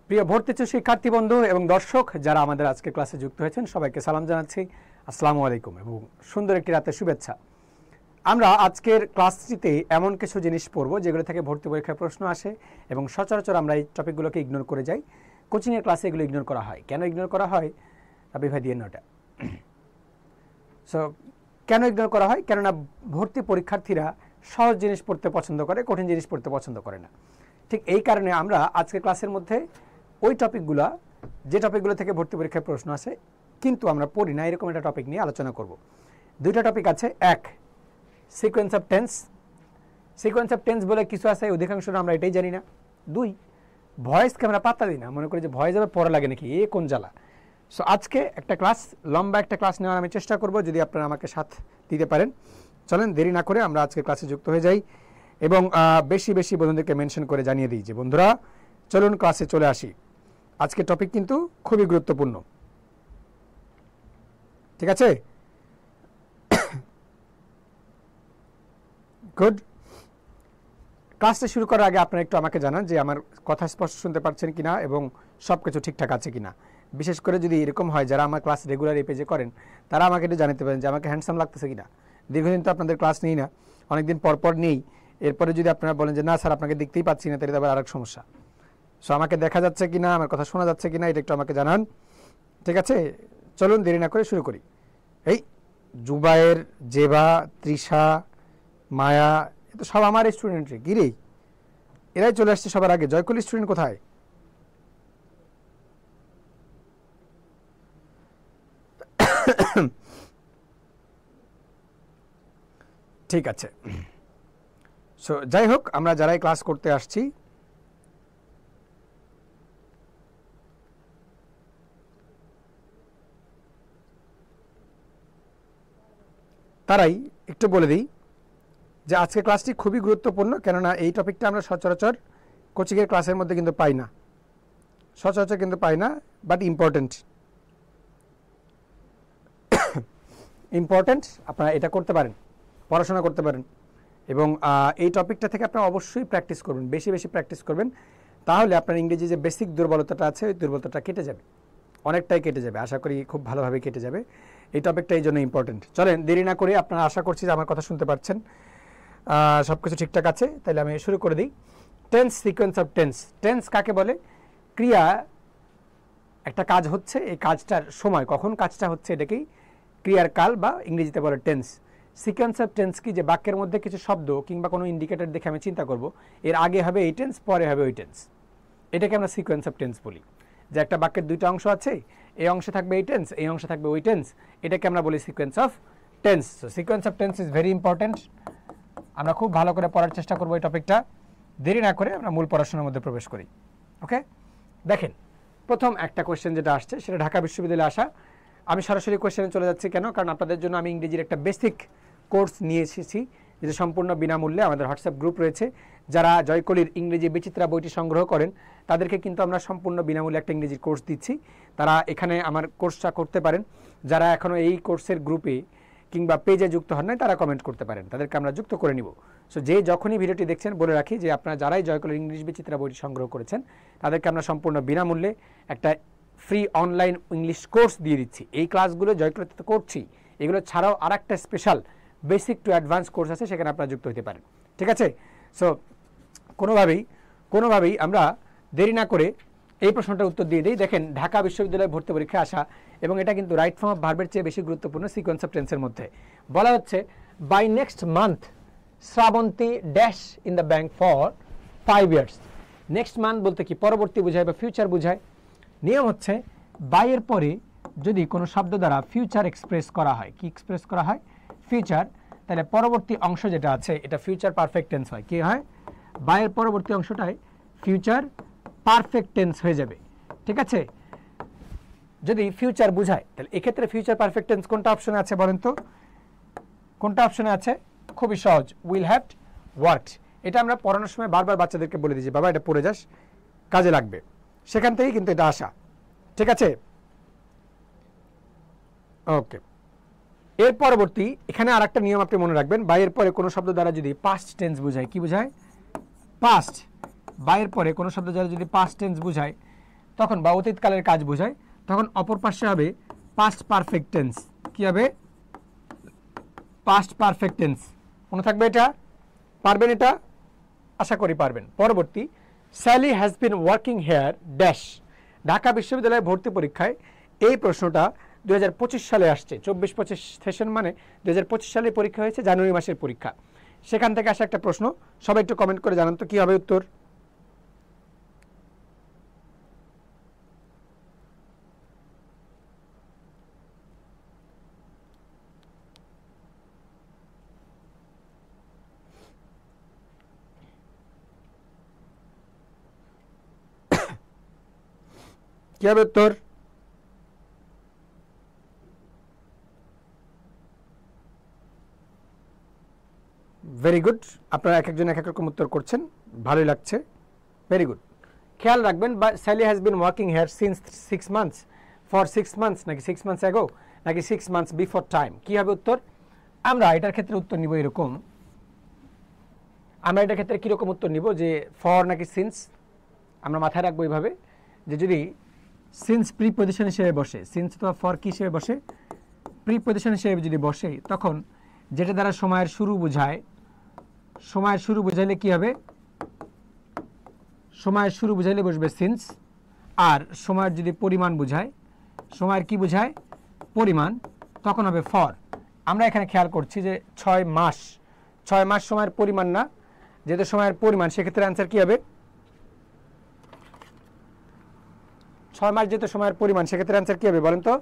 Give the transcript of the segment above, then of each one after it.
প্রিয় ভর্তিচ্ছু শিক্ষার্থী বন্ধু এবং দর্শক যারা আমাদের আজকে ক্লাসে যুক্ত হয়েছেন সবাইকে সালাম জানাচ্ছি। আসসালামু আলাইকুম এবং সুন্দর একটি রাতের শুভেচ্ছা। আমরা আজকের ক্লাসটিতে এমন কিছু জিনিস পড়ব যেগুলো থেকে ভর্তি পরীক্ষায় প্রশ্ন আসে এবং সচরাচর আমরা এই টপিকগুলোকে ইগনোর করে যাই। কোচিংয়ের ক্লাসে এগুলো ইগনোর করা হয়। কেন ইগনোর করা হয়? বিভাগ দিয়ে নটা। সো কেন ইগনোর করা হয়? কেননা ভর্তি পরীক্ষার্থীরা সহজ জিনিস পড়তে পছন্দ করে, কঠিন জিনিস পড়তে পছন্দ করে না। ঠিক এই কারণে আমরা আজকের ক্লাসের মধ্যে ওই টপিকগুলো যে টপিকগুলো থেকে ভর্তি পরীক্ষায় প্রশ্ন আসে কিন্তু আমরা পড়ি না এরকম একটা টপিক নিয়ে আলোচনা করব। দুইটা টপিক আছে। এক, sequence of tense. Sequence of tense বলে কিছু আছে, অধিকাংশরা আমরা এটাই জানি না। দুই, ভয়েসকে আমরা পাত্তা দিই না, মনে করি যে ভয়েস আবার পড়া লাগে নাকি, এ কোন জ্বালা। সো আজকে একটা ক্লাস, লম্বা একটা ক্লাস নেওয়ার আমি চেষ্টা করব, যদি আপনারা আমাকে সাথ দিতে পারেন। চলেন দেরি না করে আমরা আজকে ক্লাসে যুক্ত হয়ে যাই এবং বেশি বেশি বন্ধুদেরকে মেনশন করে জানিয়ে দিই যে বন্ধুরা চলুন ক্লাসে চলে আসি। আজকে টপিক কিন্তু খুবই গুরুত্বপূর্ণ, ঠিক আছে? গুড। ক্লাসটা শুরু করার আগে আপনারা একটু আমাকে জানান যে আমার কথা স্পষ্ট শুনতে পাচ্ছেন কিনা এবং সব কিছু ঠিকঠাক আছে কিনা। বিশেষ করে যদি এরকম হয় যারা আমার ক্লাস রেগুলার এই পেজে করেন তারা আমাকে একটু জানাতে পারেন যে আমাকে হ্যান্ডসাম লাগতেছে কিনা। দীর্ঘদিন তো আপনাদের ক্লাস নেই না, অনেকদিন পর নেই। এরপরে যদি আপনারা বলেন যে না স্যার আপনাকে দেখতেই পাচ্ছি না, তাহলে আবার আরেক সমস্যা। সো আমাকে দেখা যাচ্ছে কিনা, আমার কথা শোনা যাচ্ছে কিনা, এটা একটু আমাকে জানান, ঠিক আছে? চলুন দেরি না করে শুরু করি। এই জুবায়ের, জেবা, তৃষা, মায়া, এ তো সব আমার স্টুডেন্টরে গিরেই, এরাই চলে আসছে সবার আগে। জয়কুল স্টুডেন্ট কোথায়? ঠিক আছে। সো যাই হোক, আমরা যারাই ক্লাস করতে আসছি তারাই একটু বলে দিই যে আজকের ক্লাসটি খুবই গুরুত্বপূর্ণ, কেননা এই টপিকটা আমরা সচরাচর কোচিংয়ের ক্লাসের মধ্যে কিন্তু পাই না, সচরাচর কিন্তু পাই না, বাট ইম্পর্টেন্ট। ইম্পর্টেন্ট, আপনারা এটা করতে পারেন, পড়াশোনা করতে পারেন এবং এই টপিকটা থেকে আপনারা অবশ্যই প্র্যাকটিস করবেন, বেশি বেশি প্র্যাকটিস করবেন। তাহলে আপনার ইংরেজি যে বেসিক দুর্বলতাটা আছে ওই দুর্বলতাটা কেটে যাবে, অনেকটাই কেটে যাবে, আশা করি খুব ভালোভাবে কেটে যাবে। এই টপিকটা এই জন্য ইম্পর্টেন্ট। চলেন দেরি না করে, আপনারা আশা করছি যে আমার কথা শুনতে পাচ্ছেন, সব কিছু ঠিকঠাক আছে, তাহলে আমি শুরু করে দিই। Tense, sequence of tense. Tense কাকে বলে? ক্রিয়া, একটা কাজ হচ্ছে, এই কাজটার সময় কখন কাজটা হচ্ছে এটাকেই ক্রিয়ার কাল বা ইংরেজিতে বলে টেন্স। সিকোয়েন্স অফ টেন্স কি? যে বাক্যের মধ্যে কিছু শব্দ কিংবা কোনো ইন্ডিকেটর দেখে আমি চিন্তা করব এর আগে হবে এই টেন্স, পরে হবে ওই টেন্স, এটাকে আমরা সিকোয়েন্স অফ টেন্স বলি। যে একটা বাক্যের দুইটা অংশ আছে, এই অংশে থাকবে এই টেন্স, এই অংশে থাকবে ওই টেন্স, এটাকে আমরা বলি sequence of tense. So sequence of tense is very important. আমরা খুব ভালো করে পড়ার চেষ্টা করবো এই টপিকটা। দেরি না করে আমরা মূল পড়াশোনার মধ্যে প্রবেশ করি। ওকে, দেখেন প্রথম একটা কোয়েশ্চেন যেটা আসছে সেটা ঢাকা বিশ্ববিদ্যালয়ে আসা। আমি সরাসরি কোয়েশ্চেনে চলে যাচ্ছি, কেন? কারণ আপনাদের জন্য আমি ইংরেজির একটা বেসিক কোর্স নিয়ে এসেছি, যেটা সম্পূর্ণ বিনামূল্যে। আমাদের হোয়াটসঅ্যাপ গ্রুপ রয়েছে, যারা জয়কলির ইংরেজি বিচিত্রা বইটি সংগ্রহ করেন তাদেরকে কিন্তু আমরা সম্পূর্ণ বিনামূল্যে একটা ইংরেজির কোর্স দিচ্ছি। তারা এখানে আমার কোর্সটা করতে পারেন। যারা এখনও এই কোর্সের গ্রুপে কিংবা পেজে যুক্ত হন নাই তারা কমেন্ট করতে পারেন, তাদেরকে আমরা যুক্ত করে নিব। সো যে যখনই ভিডিওটি দেখছেন বলে রাখি যে আপনারা যারাই জয়কলির ইংলিশ বিচিত্রা বইটি সংগ্রহ করেছেন তাদেরকে আমরা সম্পূর্ণ বিনামূল্যে একটা ফ্রি অনলাইন ইংলিশ কোর্স দিয়ে দিচ্ছি। এই ক্লাসগুলো জয়কলিতে করছি, এগুলো ছাড়াও আর একটা special basic to advance course আছে, সেখানে আপনারা যুক্ত হতে পারেন, ঠিক আছে? সো কোনোভাবেই আমরা দেরি না করে এই প্রশ্নটার উত্তর দিয়ে দিই। দেখেন ঢাকা বিশ্ববিদ্যালয়ে ভর্তি পরীক্ষা আসা, এবং এটা কিন্তু রাইট ফর্ম অফ ভার্বের চেয়ে বেশি গুরুত্বপূর্ণ। সিকোয়েন্স অফ টেন্সের মধ্যে বলা হচ্ছে by next month Shrabanti dash in the bank for 5 years। Next month বলতে কি? পরবর্তী বোঝায় বা ফিউচার বোঝায়। নিয়ম হচ্ছে বাইয়ের পরে যদি কোনো শব্দ দ্বারা ফিউচার এক্সপ্রেস করা হয়, কি এক্সপ্রেস করা হয়? ফিউচার, তাহলে পরবর্তী অংশ যেটা আছে এটা ফিউচার পারফেক্ট টেন্স হয়। কি হয়? বাইয়ের পরবর্তী অংশটায় ফিউচার পারফেক্ট টেন্স হয়ে যাবে, ঠিক আছে? যদি ফিউচার বোঝায় তাহলে এক্ষেত্রে ফিউচার পারফেক্ট টেন্স কোনটা অপশনে আছে বলেন তো? কোনটা অপশনে আছে? খুবই সহজ, উইল হ্যাভ ওয়ার্কড। এটা আমরা পড়ানোর সময় বারবার বাচ্চাদেরকে বলে দিই যে বাবা এটা পড়ে যাস, কাজে লাগবে। সেখান থেকেই কিন্তু এটা আসা, ঠিক আছে? ওকে, এর পরবর্তী এখানে আর একটা নিয়ম আপনি মনে রাখবেন, বাইয়ের পরে কোনো শব্দ দ্বারা যদি পাস্ট টেন্স বোঝায়, কি বোঝায়? পাস্ট। বাইয়ের পরে কোনো শব্দ দ্বারা যদি পাস্ট টেন্স বোঝায় তখন বা অতীতকালের কাজ বোঝায়, তখন অপর পাশে হবে পাস্ট পারফেক্ট টেন্স। কি হবে? Past perfect tense. মনে থাকবে এটা? পারবেন এটা? আশা করি পারবেন। পরবর্তী, Sally has been working hair dash. Dhaka বিশ্ববিদ্যালয়ে ভর্তি পরীক্ষায় এই প্রশ্নটা 2025 সালে আসছে। 24-25 সেশন মানে 2025 সালে পরীক্ষা হয়েছে, জানুয়ারি মাসের পরীক্ষা। সেখান থেকে আসা একটা প্রশ্ন। সবাই একটু কমেন্ট করে জানান তো কি হবে উত্তর। কি হবে উত্তর? Very good. আপনারা এক একজন এক এক রকম উত্তর করছেন, ভালোই লাগছে। Very good. খেয়াল রাখবেন, Sally has been working here since 6 months, for 6 months নাকি 6 মান্থস অ্যাগো নাকি 6 মান্থস বিফোর টাইম। কি হবে উত্তর? আমরা এটার ক্ষেত্রে উত্তর নিব এরকম। আমরা এটার ক্ষেত্রে কীরকম উত্তর নিব, যে ফর নাকি সিন্স। আমরা মাথায় রাখবো এইভাবে, যে যদি সিন্স প্রিপজিশন হিসেবে বসে, সিন্স তো ফর কি হিসেবে বসে? প্রিপজিশন হিসেবে যদি বসে, তখন যেটা দ্বারা সময়ের শুরু বোঝায়, সময়ের শুরু বোঝাইলে কি হবে? সময়ের শুরু বুঝাইলে বসবে সিন্স। আর সময়ের যদি পরিমাণ বোঝায়, সময়ের কি বোঝায়? পরিমাণ, তখন হবে ফর। আমরা এখানে খেয়াল করছি যে 6 মাস, 6 মাস সময়ের পরিমাণ না, যেহেতু সময়ের পরিমাণ, সেক্ষেত্রে অ্যান্সার কি হবে? 6 মাস যেহেতু সময়ের পরিমাণ, সেক্ষেত্রে অ্যান্সার কি হবে বলেন তো?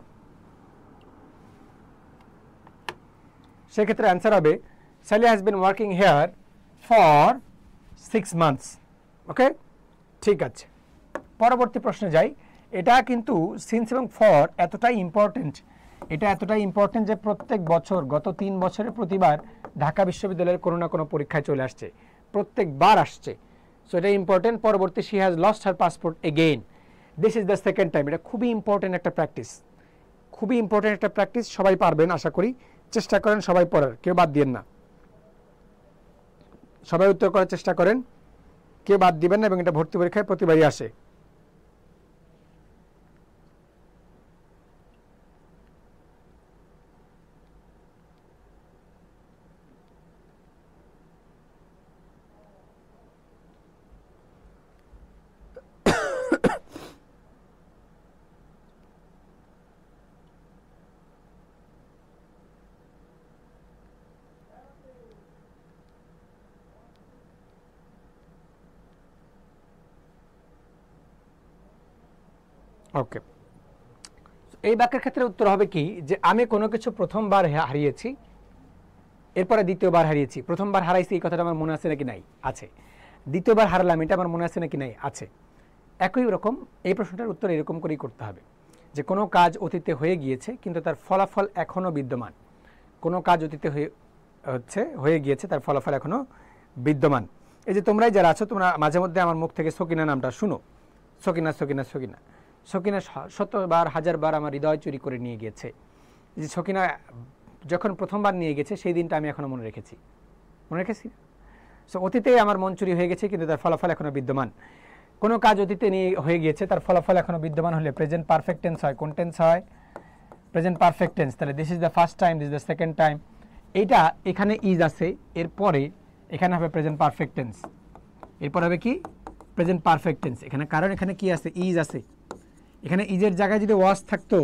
সেক্ষেত্রে অ্যান্সার হবে Sally has been working here for 6 months. Okay, ঠিক আছে। পরবর্তী প্রশ্নে যাই। এটা কিন্তু সিন্স এবং ফর এতটাই ইম্পর্টেন্ট, এটা এতটাই ইম্পর্টেন্ট যে প্রত্যেক বছর, গত 3 বছরে প্রতিবার ঢাকা বিশ্ববিদ্যালয়ের কোনো না কোনো পরীক্ষায় চলে আসছে, প্রত্যেকবার আসছে। সো এটা ইম্পর্টেন্ট। পরবর্তী, she has lost her passport again, this is the second time. এটা খুবই ইম্পর্টেন্ট একটা প্র্যাকটিস, খুবই ইম্পর্টেন্ট একটা প্র্যাকটিস। সবাই পারবেন আশা করি, চেষ্টা করেন সবাই পড়ার, কেউ বাদ দিয়েন না। সবাই উত্তর করার চেষ্টা করেন, কেউ বাদ দিবেন না, এবং এটা ভর্তি পরীক্ষায় প্রতিবারই আসে। ওকে, এই বাক্যের ক্ষেত্রে উত্তর হবে কি, যে আমি কোনো কিছু প্রথমবার হারিয়েছি, এরপরে দ্বিতীয়বার হারিয়েছি। প্রথমবার হারাইছি এই কথাটা আমার মনে আছে নাকি নাই? আছে। দ্বিতীয়বার হারালাম, এটা আমার মনে আছে নাকি নাই? আছে। একই রকম এই প্রশ্নটার উত্তর এরকম করেই করতে হবে, যে কোনো কাজ অতীতে হয়ে গিয়েছে কিন্তু তার ফলাফল এখনও বিদ্যমান। কোনো কাজ অতীতে হয়ে গিয়েছে, তার ফলাফল এখনও বিদ্যমান। এই যে তোমরাই যারা আছো, তোমরা মাঝে মধ্যে আমার মুখ থেকে সকিনা নামটা শুনো, সকিনা সকিনা সকিনা। সকিনা 100বার 1000বার আমার হৃদয় চুরি করে নিয়ে গিয়েছে। যে সকিনা যখন প্রথমবার নিয়ে গেছে, সেই দিনটা আমি এখনও মনে রেখেছি, মনে রেখেছি। সো অতীতেই আমার মন চুরি হয়ে গেছে, কিন্তু তার ফলাফল এখনও বিদ্যমান। কোনো কাজ অতীতে নিয়ে হয়ে গিয়েছে, তার ফলাফল এখনও বিদ্যমান হলে প্রেজেন্ট পারফেক্ট টেন্স হয়। কোন টেন্স হয়? Present perfect tense. তাহলে this is the first time, this is the second time. এইটা এখানে ইজ আছে, এরপরে এখানে হবে প্রেজেন্ট পারফেক্ট টেন্স। এরপর হবে কি? Present perfect tense. এখানে কারণ এখানে কি আছে? ইজ আছে। এখানে ইজের জায়গায় যদি ওয়াজ থাকতো,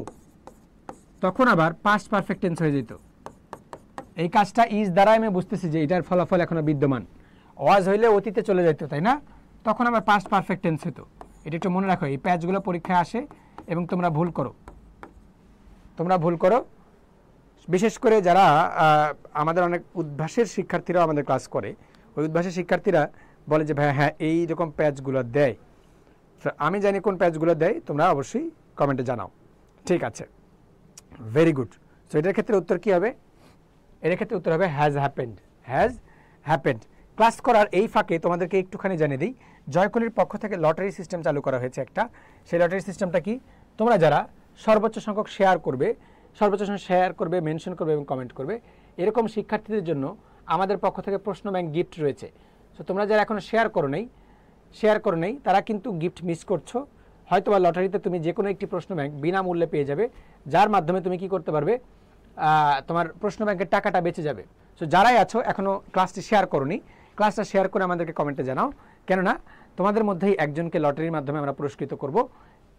তখন আবার পাস্ট পারফেক্ট টেন্স হয়ে যেত। এই কাজটা ইজ দ্বারা আমি বুঝতেছি যে এটার ফলাফল এখনো বিদ্যমান। ওয়াজ হইলে অতীতে চলে যেত, তাই না? তখন আবার পাস্ট পারফেক্ট টেন্স হতো। এটা একটু মনে রাখো, এই প্যাচগুলো পরীক্ষায় আসে এবং তোমরা ভুল করো, তোমরা ভুল করো। বিশেষ করে যারা আমাদের অনেক উদ্ভাসের শিক্ষার্থীরাও আমাদের ক্লাস করে, ওই উদ্ভাসের শিক্ষার্থীরা বলে যে ভাই হ্যাঁ এই রকম প্যাচগুলো দেয়। আমি জানি কোন প্যাচগুলো দেয়, তোমরা অবশ্যই কমেন্টে জানাও। ঠিক আছে, ভেরি গুড। সো এটার ক্ষেত্রে উত্তর কী হবে? এর ক্ষেত্রে উত্তর হবে has happened. Has happened. Class করার এই ফাঁকে তোমাদেরকে একটুখানি জানিয়ে দিই, জয়কলির পক্ষ থেকে লটারি সিস্টেম চালু করা হয়েছে একটা। সেই লটারি সিস্টেমটা কি? তোমরা যারা সর্বোচ্চ সংখ্যক শেয়ার করবে, সর্বোচ্চ সংখ্যক শেয়ার করবে, মেনশন করবে এবং কমেন্ট করবে, এরকম শিক্ষার্থীদের জন্য আমাদের পক্ষ থেকে প্রশ্ন ব্যাংক গিফট রয়েছে। সো তোমরা যারা এখনও শেয়ার করো নাই, তারা কিন্তু গিফট মিস করছো। হয়তো বা লটারিতে তুমি যে কোনো একটি প্রশ্ন ব্যাংক বিনামূল্যে পেয়ে যাবে, যার মাধ্যমে তুমি কি করতে পারবে, তোমার প্রশ্ন ব্যাংকের টাকাটা বেঁচে যাবে। সো যারাই আছো এখনও ক্লাসটি শেয়ার করোনি, ক্লাসটা শেয়ার করে আমাদেরকে কমেন্টে জানাও, কেননা তোমাদের মধ্যেই একজনকে লটারির মাধ্যমে আমরা পুরস্কৃত করব,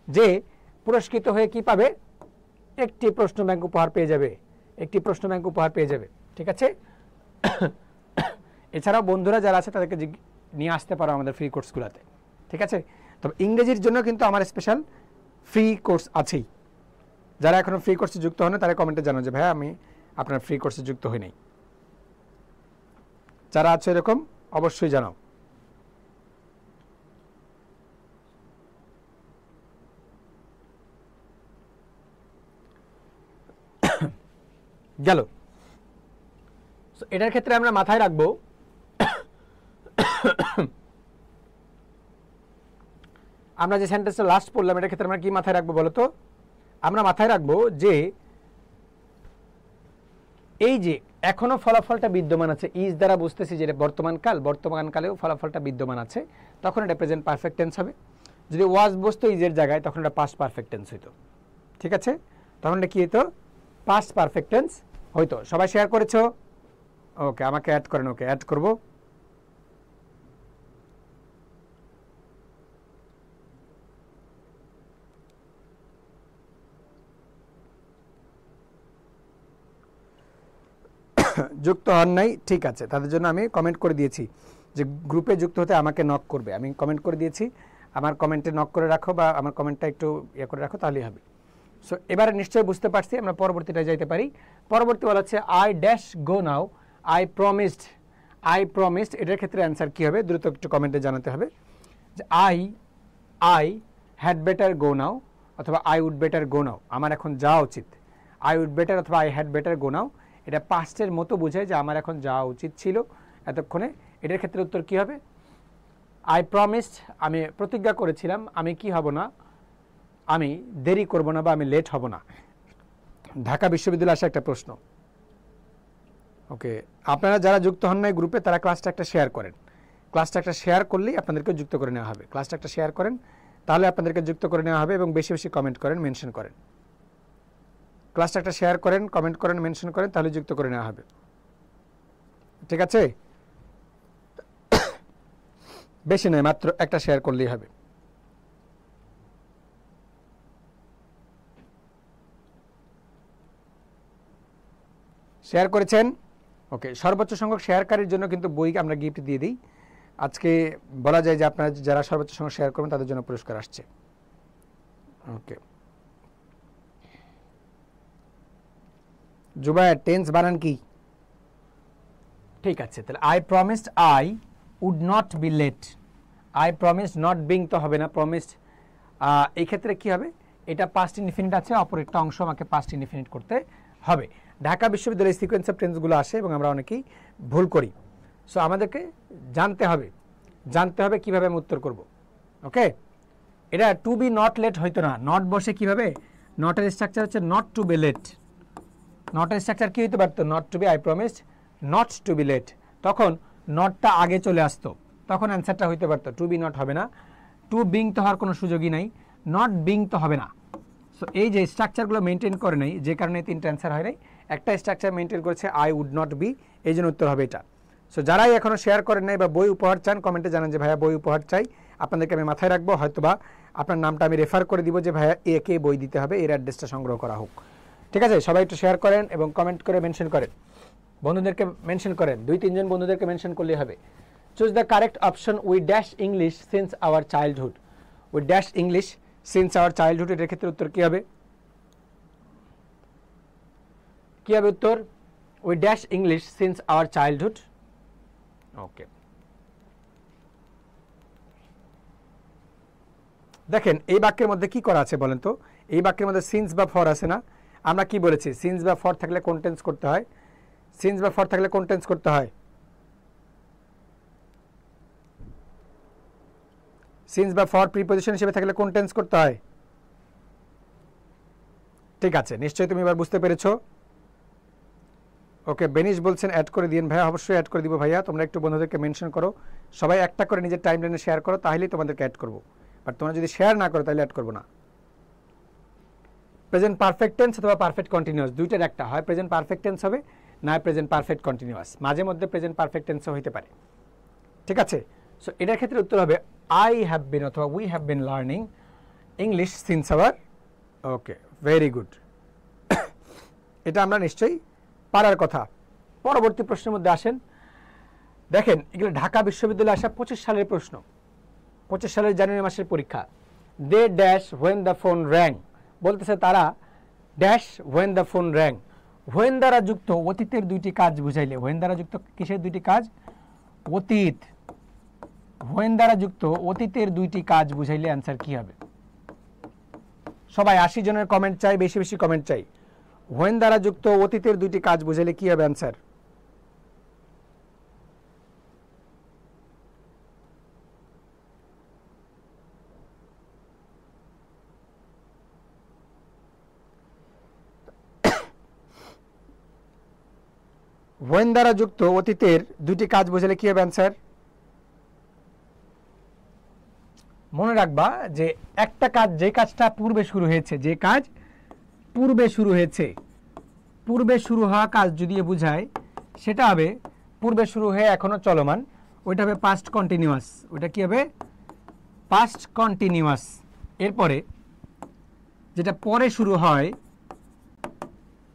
যে পুরস্কৃত হয়ে কি পাবে, একটি প্রশ্ন ব্যাংক উপহার পেয়ে যাবে, একটি প্রশ্ন ব্যাংক উপহার পেয়ে যাবে। ঠিক আছে? এছাড়াও বন্ধুরা যারা আছে তাদেরকে নিয়ে আসতে পারো আমাদের ফ্রি কোর্সগুলোতে। ঠিক আছে? তবে ইংরেজির জন্য কিন্তু আমার স্পেশাল ফ্রি কোর্স আছেই। যারা এখনও ফ্রি কোর্সে যুক্ত হন তারা কমেন্টে জানাও যে ভাইয়া আমি আপনার ফ্রি কোর্সে যুক্ত হই নাই। যারা আছে এরকম অবশ্যই জানাও। গেল। এটার ক্ষেত্রে আমরা মাথায় রাখবো আমরা যে সেন্টেন্সটা লাস্ট পড়লাম এটার ক্ষেত্রে আমরা কি মাথায় রাখবো বলো তো? আমরা মাথায় রাখবো যে এই যে এখনো ফলাফলটা বিদ্যমান আছে, ইজ দ্বারা বুঝতেছি যে বর্তমানকালেও ফলাফলটা বিদ্যমান আছে, তখন এটা প্রেজেন্ট পারফেক্ট টেন্স হবে। যদি ওয়াজ বসতো ইজের জায়গায় তখন এটা পাস্ট পারফেক্ট টেন্স হইতো। ঠিক আছে? তখন এটা কি হইতো? পাস্ট পারফেক্ট টেন্স হইতো। সবাই শেয়ার করেছো? ওকে, আমাকে অ্যাড করেন। ওকে, অ্যাড করব। যুক্ত হন নাই, ঠিক আছে, তাদের জন্য আমি কমেন্ট করে দিয়েছি যে গ্রুপে যুক্ত হতে আমাকে নক করবে। আমি কমেন্ট করে দিয়েছি, আমার কমেন্টে নক করে রাখো বা আমার কমেন্টটা একটু করে রাখো, তাহলেই হবে। সো এবারে নিশ্চয়ই বুঝতে পারছি, আমরা পরবর্তীটা যাইতে পারি। পরবর্তী বলা হচ্ছে I dash go now, I promised. এটার ক্ষেত্রে অ্যান্সার কী হবে দ্রুত একটু কমেন্টে জানাতে হবে। যে আই হ্যাড বেটার গো নাও অথবা আই উড বেটার গো নাও, আমার এখন যাওয়া উচিত। আই উড বেটার অথবা আই হ্যাড বেটার গো নাও, এটা পাস্টের মতো বোঝায় যে আমার এখন যাওয়া উচিত ছিল এতক্ষণে। এটার ক্ষেত্রে উত্তর কী হবে? আই প্রমিসড, আমি প্রতিজ্ঞা করেছিলাম আমি কি হব না, আমি দেরি করব না বা আমি লেট হব না। ঢাকা বিশ্ববিদ্যালয়ে আসা একটা প্রশ্ন। ওকে, আপনারা যারা যুক্ত হন নাই গ্রুপে তারা ক্লাসটা একটা শেয়ার করেন। ক্লাসটা একটা শেয়ার করলেই আপনাদেরকে যুক্ত করে নেওয়া হবে। ক্লাসটা একটা শেয়ার করেন, তাহলে আপনাদেরকে যুক্ত করে নেওয়া হবে, এবং বেশি বেশি কমেন্ট করেন, মেনশন করেন। ক্লাসটা একটা শেয়ার করেন, কমেন্ট করেন, মেনশন করেন, তাহলে যুক্ত করে নেওয়া হবে। ঠিক আছে? বেশি নয়, মাত্র একটা শেয়ার করলেই হবে। শেয়ার করেছেন? ওকে, সর্বোচ্চ সংখ্যক শেয়ারকারীর জন্য কিন্তু বই আমরা গিফট দিয়ে দিই। আজকে বলা যায় যে আপনারা যারা সর্বোচ্চ সংখ্যক শেয়ার করবেন তাদের জন্য পুরস্কার আসছে। ওকে, জুবায়ের টেন্স বানান কি? ঠিক আছে, তাহলে I promised I would not be late. I promised, not being তো হবে না, প্রমিসড। এই ক্ষেত্রে কি হবে? এটা পাস্ট ইনডিফিনিট আছে, অপর একটা অংশ আমাকে পাস্ট ইনডিফিনিট করতে হবে। ঢাকা বিশ্ববিদ্যালয়ের সিকোয়েন্স অফ টেন্সগুলো আসে এবং আমরা অনেকেই ভুল করি। সো আমাদেরকে জানতে হবে কীভাবে আমি উত্তর করব। ওকে, এটা টু বি নট লেট হয়তো না, নট বসে কীভাবে? নটের স্ট্রাকচার হচ্ছে নট টু বি লেট। নটের স্ট্রাকচার কী হইতে পারতো? Not to be, I promised not to be late. তখন নটটা আগে চলে আসতো, তখন অ্যান্সারটা হইতে পারতো। টু বি নট হবে না, টু বিং তো হওয়ার কোনো সুযোগই নাই, নট বিং তো হবে না। সো এই যে স্ট্রাকচারগুলো মেনটেন করে নাই, যে কারণে তিনটা অ্যান্সার হয় নাই। একটা স্ট্রাকচার মেনটেন করেছে আই উড নট বি, এই জন্য উত্তর হবে এটা। সো যারাই এখনও শেয়ার করেন নাই বা বই উপহার চান, কমেন্টে জানান যে ভাইয়া বই উপহার চাই, আপনাদেরকে আমি মাথায় রাখবো, হয়তোবা আপনার নামটা আমি রেফার করে দিব যে ভাইয়া একে বই দিতে হবে, এর অ্যাড্রেসটা সংগ্রহ করা হোক। ঠিক আছে? সবাই একটু শেয়ার করেন এবং কমেন্ট করে মেনশন করেন, বন্ধুদেরকে মেনশন করেন, 2-3 জন বন্ধুদেরকে মেনশন করলেই হবে। Choose the correct option, we dash English since our childhood. We dash English since our childhood, এটার ক্ষেত্রে উত্তর কী হবে? কী হবে উত্তর? We dash English since our childhood. Okay, দেখেন এই বাক্যের মধ্যে কি করা আছে বলেন তো? এই বাক্যের মধ্যে সিন্স বা ফর আছে না? আমরা কি বলেছি? সিন্স বা ফর থাকলে কোন টেন্স করতে হয়? সিন্স বা ফর থাকলে কোন টেন্স করতে হয়? সিন্স বা ফর প্রিপজিশন হিসেবে থাকলে কোন টেন্স করতে হয়? ঠিক আছে, নিশ্চয়ই তুমি এবার বুঝতে পেরেছো। ওকে, বেনিশ বলছেন অ্যাড করে দিন ভাইয়া। অবশ্যই অ্যাড করে দিব ভাইয়া, তোমরা একটু বন্ধুদেরকে মেনশন করো, সবাই একটা করে নিজের টাইমলাইনে শেয়ার করো, তাহলেই তোমাদেরকে অ্যাড করবো। বাট তোমরা যদি শেয়ার না করো তাহলে অ্যাড করবো না। প্রেজেন্ট পারফেক্ট টেন্স অথবা পারফেক্ট কন্টিনিউয়াস দুইটার একটা, হয় প্রেজেন্ট পারফেক্ট টেন্স হবে না প্রেজেন্ট পারফেক্ট কন্টিনিউয়াস, মাঝে মধ্যে প্রেজেন্ট পারফেক্ট টেন্সও হইতে পারে। ঠিক আছে, সো এটার ক্ষেত্রে উত্তর হবে আই হ্যাভ বিন অথবা we have been learning English since hour. Okay, very good. এটা আমরা নিশ্চয়ই পারার কথা। পরবর্তী প্রশ্নের মধ্যে আসেন। দেখেন এগুলো ঢাকা বিশ্ববিদ্যালয়ে আসা 25 সালের প্রশ্ন, 25 সালের জানুয়ারি মাসের পরীক্ষা। They dash when the phone rang, বলতেছে তারা dash when the phone rang. When দ্বারা যুক্ত অতীতের দুইটি কাজ বুঝাইলে, হোয়েন দ্বারা যুক্ত কিসের দুইটি কাজ? অতীত। হোয়েন দ্বারা যুক্ত অতীতের দুইটি কাজ বুঝাইলে অ্যান্সার কি হবে? সবাই 80 জনের কমেন্ট চাই, বেশি বেশি কমেন্ট চাই। হোয়েন দ্বারা যুক্ত অতীতের দুইটি কাজ বুঝাইলে কি হবে অ্যান্সার? হোয়েন দ্বারা যুক্ত অতীতের দুইটি কাজ বুঝালে কি হবে অ্যান্সার? মনে রাখবা যে একটা কাজ, যে কাজটা পূর্বে শুরু হয়েছে, যে কাজ পূর্বে শুরু হয়েছে, পূর্বে শুরু হওয়া কাজ যদি বোঝায় সেটা হবে পূর্বে শুরু হয়ে এখনো চলমান, ওইটা হবে পাস্ট কন্টিনিউয়াস। ওইটা কি হবে? Past continuous. এরপরে যেটা পরে শুরু হয়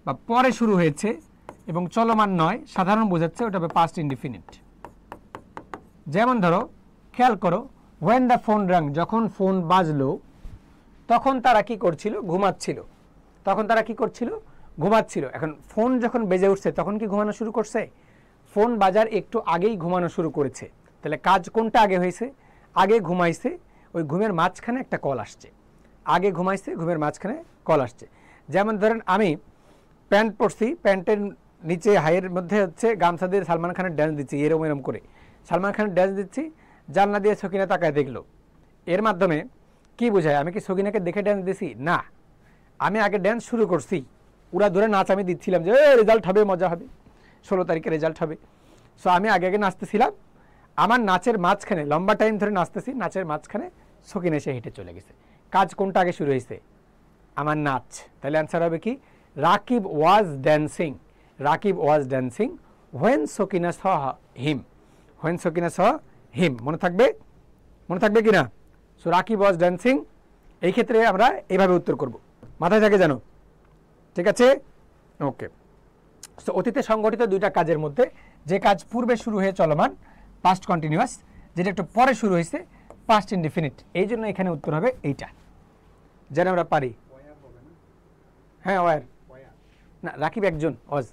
বা পরে শুরু হয়েছে এবং চলমান নয়, সাধারণ বোঝাচ্ছে, ওটা হবে পাস্ট ইনডিফিনিট। যেমন ধরো, খেয়াল করো, হোয়েন দ্য ফোন রাং, যখন ফোন বাজলো তখন তারা কি করছিল? ঘুমাচ্ছিল। তখন তারা কি করছিল? ঘুমাচ্ছিল। এখন ফোন যখন বেজে উঠছে তখন কি ঘুমানো শুরু করছে? ফোন বাজার একটু আগেই ঘুমানো শুরু করেছে। তাহলে কাজ কোনটা আগে হয়েছে? আগে ঘুমাইছে, ওই ঘুমের মাঝখানে একটা কল আসছে। আগে ঘুমাইছে, ঘুমের মাঝখানে কল আসছে। যেমন ধরেন আমি প্যান্ট পরছি, প্যান্টের নিচে হাইয়ের মধ্যে হচ্ছে গামছা দিয়ে সালমান খানের ড্যান্স দিচ্ছি, এরম এরম করে সালমান খানের ড্যান্স দিচ্ছি, জানলা দিয়ে সকিনা তাকায় দেখলো। এর মাধ্যমে কি বোঝায়? আমি কি সকিনাকে দেখে ড্যান্স দিছি? না, আমি আগে ড্যান্স শুরু করছি, ওরা ধরে নাচ আমি দিচ্ছিলাম যে রেজাল্ট হবে, মজা হবে, 16 তারিখে রেজাল্ট হবে। সো আমি আগে আগে নাচতেছিলাম, আমার নাচের মাঝখানে লম্বা টাইম ধরে নাচতেছি, নাচের মাঝখানে সকিনা এসে হেঁটে চলে গেছে। কাজ কোনটা আগে শুরু হয়েছে? আমার নাচ। তাহলে অ্যান্সার হবে কি? Rakib was dancing, Rakib was dancing when Sakina saw him, when Sakina saw him. মনে থাকবে? মনে থাকবে কি না? সো রাকিব ওয়াজ ড্যান্সিং, এই ক্ষেত্রে আমরা এইভাবে উত্তর করব, মাথায় থাকে জানো। ঠিক আছে, ওকে। সো অতীতে সংগঠিত দুইটা কাজের মধ্যে যে কাজ পূর্বে শুরু হয়ে চলমান পাস্ট কন্টিনিউয়াস, যেটা একটু পরে শুরু হয়েছে পাস্ট ইনডিফিনিট। এই জন্য এখানে উত্তর হবে এইটা, যেন আমরা পারি। হ্যাঁ, ওয়ার না, রাকিব একজন ওয়াজ।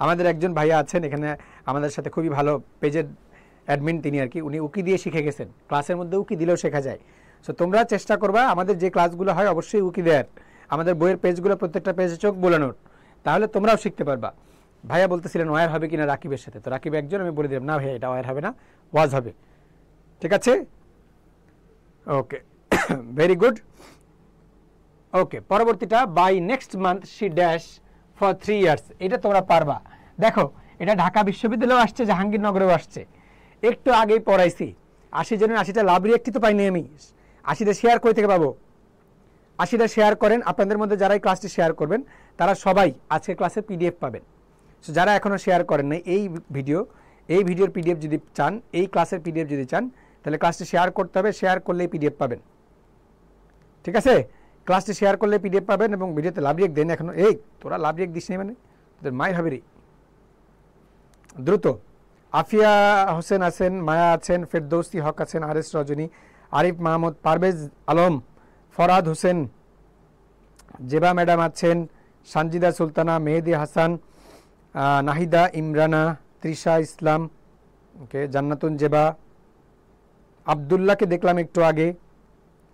আমাদের একজন ভাইয়া আছেন এখানে আমাদের সাথে, খুবই ভালো পেজের অ্যাডমিন তিনি আর কি, উনি উকি দিয়ে শিখে গেছেন। ক্লাসের মধ্যে উকি দিলেও শেখা যায়। সো তোমরা চেষ্টা করবা আমাদের যে ক্লাসগুলো হয় অবশ্যই উকি দেয়ার, আমাদের বইয়ের পেজগুলো প্রত্যেকটা পেজে চোখ বোলানোর, তাহলে তোমরাও শিখতে পারবা। ভাইয়া বলতেছিলেন ওয়ার হবে কিনা রাকিবের সাথে, তো রাকিব একজন, আমি বলে দিলাম না ভাইয়া এটা ওয়ার হবে না, ওয়াজ হবে। ঠিক আছে, ওকে, ভেরি গুড। ওকে, পরবর্তীটা by next month she dash for 3 years, এটা তোমরা পারবা। দেখো এটা ঢাকা বিশ্ববিদ্যালয়েও আসছে, জাহাঙ্গীরনগরেও আসছে, একটু আগেই পড়াইছি। 80 জনের 80টা লাভ রিয়েক্টই তো পাইনি আমি, 80টা শেয়ার কই থেকে পাবো? 80টা শেয়ার করেন। আপনাদের মধ্যে যারাই ক্লাসটি শেয়ার করবেন তারা সবাই আজকের ক্লাসে পিডিএফ পাবেন। সো যারা এখনও শেয়ার করেন নাই এই ভিডিওর পিডিএফ যদি চান, এই ক্লাসের পিডিএফ যদি চান, তাহলে ক্লাসটি শেয়ার করতে হবে, শেয়ার করলেই পিডিএফ পাবেন। ঠিক আছে, ক্লাসটি শেয়ার করলে পিডিএফ পাবেন এবং ভিডিওতে লাভ রিয়েক্ট দেন। এখনো এই তোরা লাভ রিয়েক্ট দিস নি মানে তোদের মায়ের হবে রে। দ্রুত। আফিয়া হোসেন আছেন, মায়া আছেন, ফেরদৌসি হক আছেন, আরএস রজনী, আরিফ মাহমুদ, পারভেজ আলম, ফরহাদ হোসেন, জেবা ম্যাডাম আছেন, সানজিদা সুলতানা, মেহেদি হাসান, নাহিদা ইমরানা, তৃষা ইসলাম, ওকে, জান্নাতুন জেবা, আবদুল্লাহকে দেখলাম একটু আগে,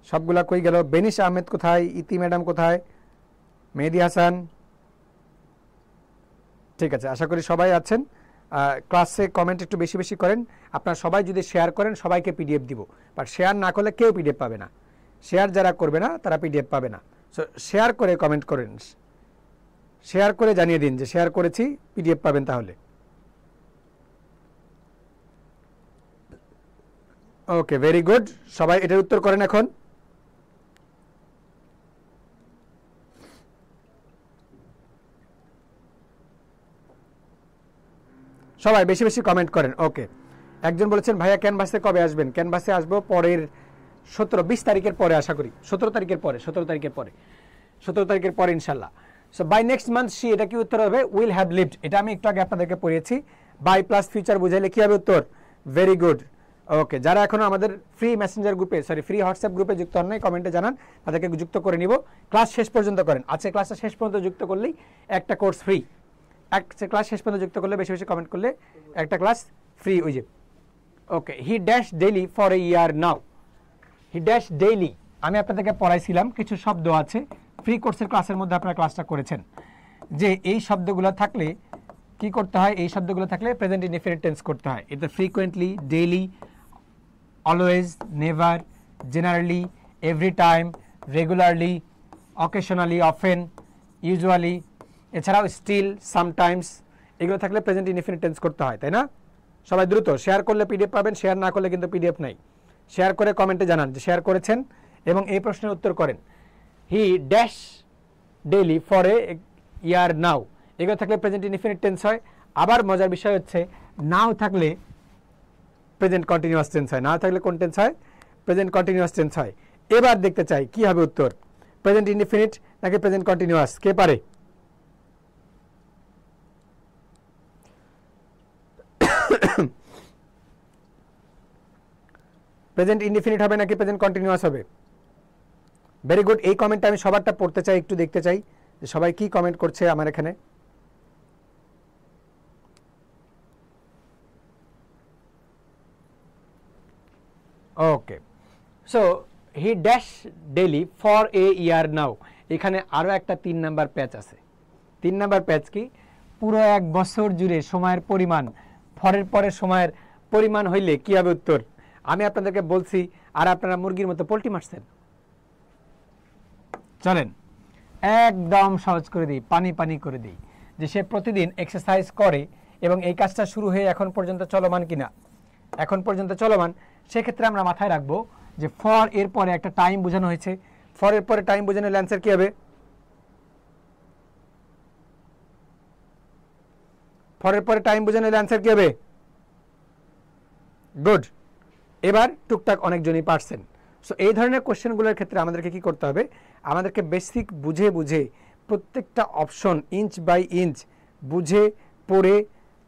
সবগুলা কই গেল? বেনিশ আহমেদ কোথায়? ইতি ম্যাডাম কোথায়? মেহেদি হাসান, ঠিক আছে, আশা করি সবাই আছেন। ক্লাসে কমেন্ট একটু বেশি বেশি করেন। আপনারা সবাই যদি শেয়ার করেন সবাইকে পিডিএফ দিব, বাট শেয়ার না করলে কেউ পিডিএফ পাবে না। শেয়ার যারা করবে না তারা পিডিএফ পাবে না। সো শেয়ার করে কমেন্ট করেন। শেয়ার করে জানিয়ে দিন যে শেয়ার করেছি, পিডিএফ পাবেন তাহলে। ওকে, ভেরি গুড। সবাই এটার উত্তর করেন এখন। সবাই বেশি বেশি কমেন্ট করেন। ওকে, একজন বলেছেন ভাইয়া ক্যানভাসে কবে আসবেন? ক্যানভাসে আসবো পরের 20 তারিখের পরে, আশা করি 17 তারিখের পরে, 17 তারিখের পরে ইনশাল্লাহ। So by next month she, এটা কি উত্তর হবে? Will have lived. এটা আমি একটু আগে আপনাদেরকে পড়িয়েছি। বাই প্লাস ফিউচার বুঝাইলে কি হবে উত্তর? Very good. ওকে, যারা এখনো আমাদের ফ্রি মেসেঞ্জার গ্রুপে, সরি ফ্রি হোয়াটসঅ্যাপ গ্রুপে যুক্ত হন নাই, কমেন্টে জানান, তাদেরকে যুক্ত করে নিব। ক্লাস শেষ পর্যন্ত করেন। আজকে ক্লাসটা শেষ পর্যন্ত যুক্ত করলেই একটা কোর্স ফ্রি। একটা ক্লাস শেষ পর্যন্ত যুক্ত করলে, বেশি বেশি কমেন্ট করলে একটা ক্লাস ফ্রি। ওই যে okay, he dash daily for a year now. He dash daily, আমি আপনাদেরকে পড়াইছিলাম, কিছু শব্দ আছে ফ্রি কোর্সের ক্লাসের মধ্যে, আপনারা ক্লাসটা করেছেন, যে এই শব্দগুলো থাকলে কি করতে হয়? এই শব্দগুলো থাকলে প্রেজেন্ট ইনডিফিনিট টেন্স করতে হয়। এটা frequently, daily, always, never, generally, every time, regularly, occasionally, often, usually, এছাড়াও স্টিল, সামটাইমস, এগুলো থাকলে প্রেজেন্ট ইনডিফিনিট টেন্স করতে হয়, তাই না? সবাই দ্রুত শেয়ার করলে পিডিএফ পাবেন, শেয়ার না করলে কিন্তু পিডিএফ নাই। শেয়ার করে কমেন্টে জানান যে শেয়ার করেছেন এবং এই প্রশ্নের উত্তর করেন। He dash daily for a year now, এগুলো থাকলে প্রেজেন্ট ইনডিফিনিট টেন্স হয়। আবার মজার বিষয় হচ্ছে, নাও থাকলে প্রেজেন্ট কন্টিনিউয়াস টেন্স হয়, না থাকলে কোন টেন্স হয়? প্রেজেন্ট কন্টিনিউয়াস টেন্স হয়। এবার দেখতে চাই কি হবে উত্তর, প্রেজেন্ট ইনডিফিনিট নাকি প্রেজেন্ট কন্টিনিউয়াস? কে পারে? প্রেজেন্ট ইনডিফিনিট হবে নাকি প্রেজেন্ট কন্টিনিউয়াস হবে? Very good. এই কমেন্টটা আমি সবারটা পড়তে চাই, একটু দেখতে চাই যে সবাই কি কমেন্ট করছে আমার এখানে। Okay, so he dash daily for a year now, এখানে আরও একটা 3 নাম্বার প্যাচ আছে। 3 নাম্বার প্যাচ কি? পুরো 1 বছর জুড়ে সময়ের পরিমাণ, ফরের পরে সময়ের পরিমাণ হইলে কি হবে উত্তর? আমি আপনাদেরকে বলছি আর আপনারা মুরগির মতো পোল্টি মারছেন। চলেন একদম সহজ করে দিই, পানি পানি করে দিই, যে সে প্রতিদিন এক্সারসাইজ করে এবং এই কাজটা শুরু হয়ে এখন পর্যন্ত চলমান কিনা। এখন পর্যন্ত চলমান, সেক্ষেত্রে আমরা মাথায় রাখবো যে ফর এর পরে একটা টাইম বোঝানো হয়েছে। ফর এর পরে টাইম বোঝানোর অ্যান্সার কি হবে? ফরের পরে টাইম বোঝানোর অ্যান্সার কি হবে? গুড। এবার টুকটাক অনেকজনই পারছেন। সো এই ধরনের কোশ্চেনগুলোর ক্ষেত্রে আমাদেরকে কি করতে হবে? আমাদেরকে বেসিক বুঝে বুঝে প্রত্যেকটা অপশন ইঞ্চ বাই ইঞ্চ বুঝে পড়ে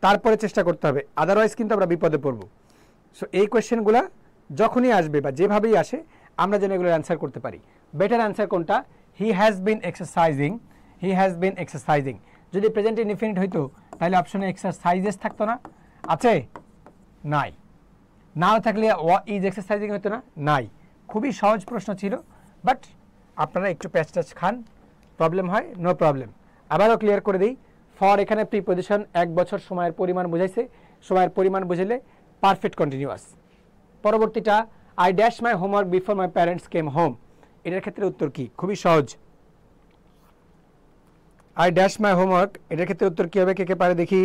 তারপরে চেষ্টা করতে হবে, আদারওয়াইজ কিন্তু আমরা বিপদে পড়ব। সো এই কোয়েশ্চেনগুলো যখনই আসবে বা যেভাবেই আসে, আমরা যেন এগুলোর অ্যান্সার করতে পারি। বেটার অ্যান্সার কোনটা? He has been exercising, he has been exercising. যদি প্রেজেন্ট ইনডিফিনিট হইতো তাহলে অপশনে এক্সারসাইজেস থাকতো না? আছে? নাই। নাও থাকলে ইজ এক্সারসাইজিং হতো না? নাই। খুবই সহজ প্রশ্ন ছিল, বাট আপনারা একটু প্যাচ ট্যাচ খান, প্রবলেম হয়, নো প্রবলেম। আবারও ক্লিয়ার করে দিই, ফর এখানে প্রিপোজিশন 1 বছর সময়ের পরিমাণ বুঝাইছে, সময়ের পরিমাণ বুঝাইলে পারফেক্ট কন্টিনিউয়াস। পরবর্তীটা I dash my homework before my parents came home, এটার ক্ষেত্রে উত্তর কি? খুবই সহজ। আই ড্যাশ মাই হোমওয়ার্ক, এটার ক্ষেত্রে উত্তর কি হবে? কে কে পারে দেখি?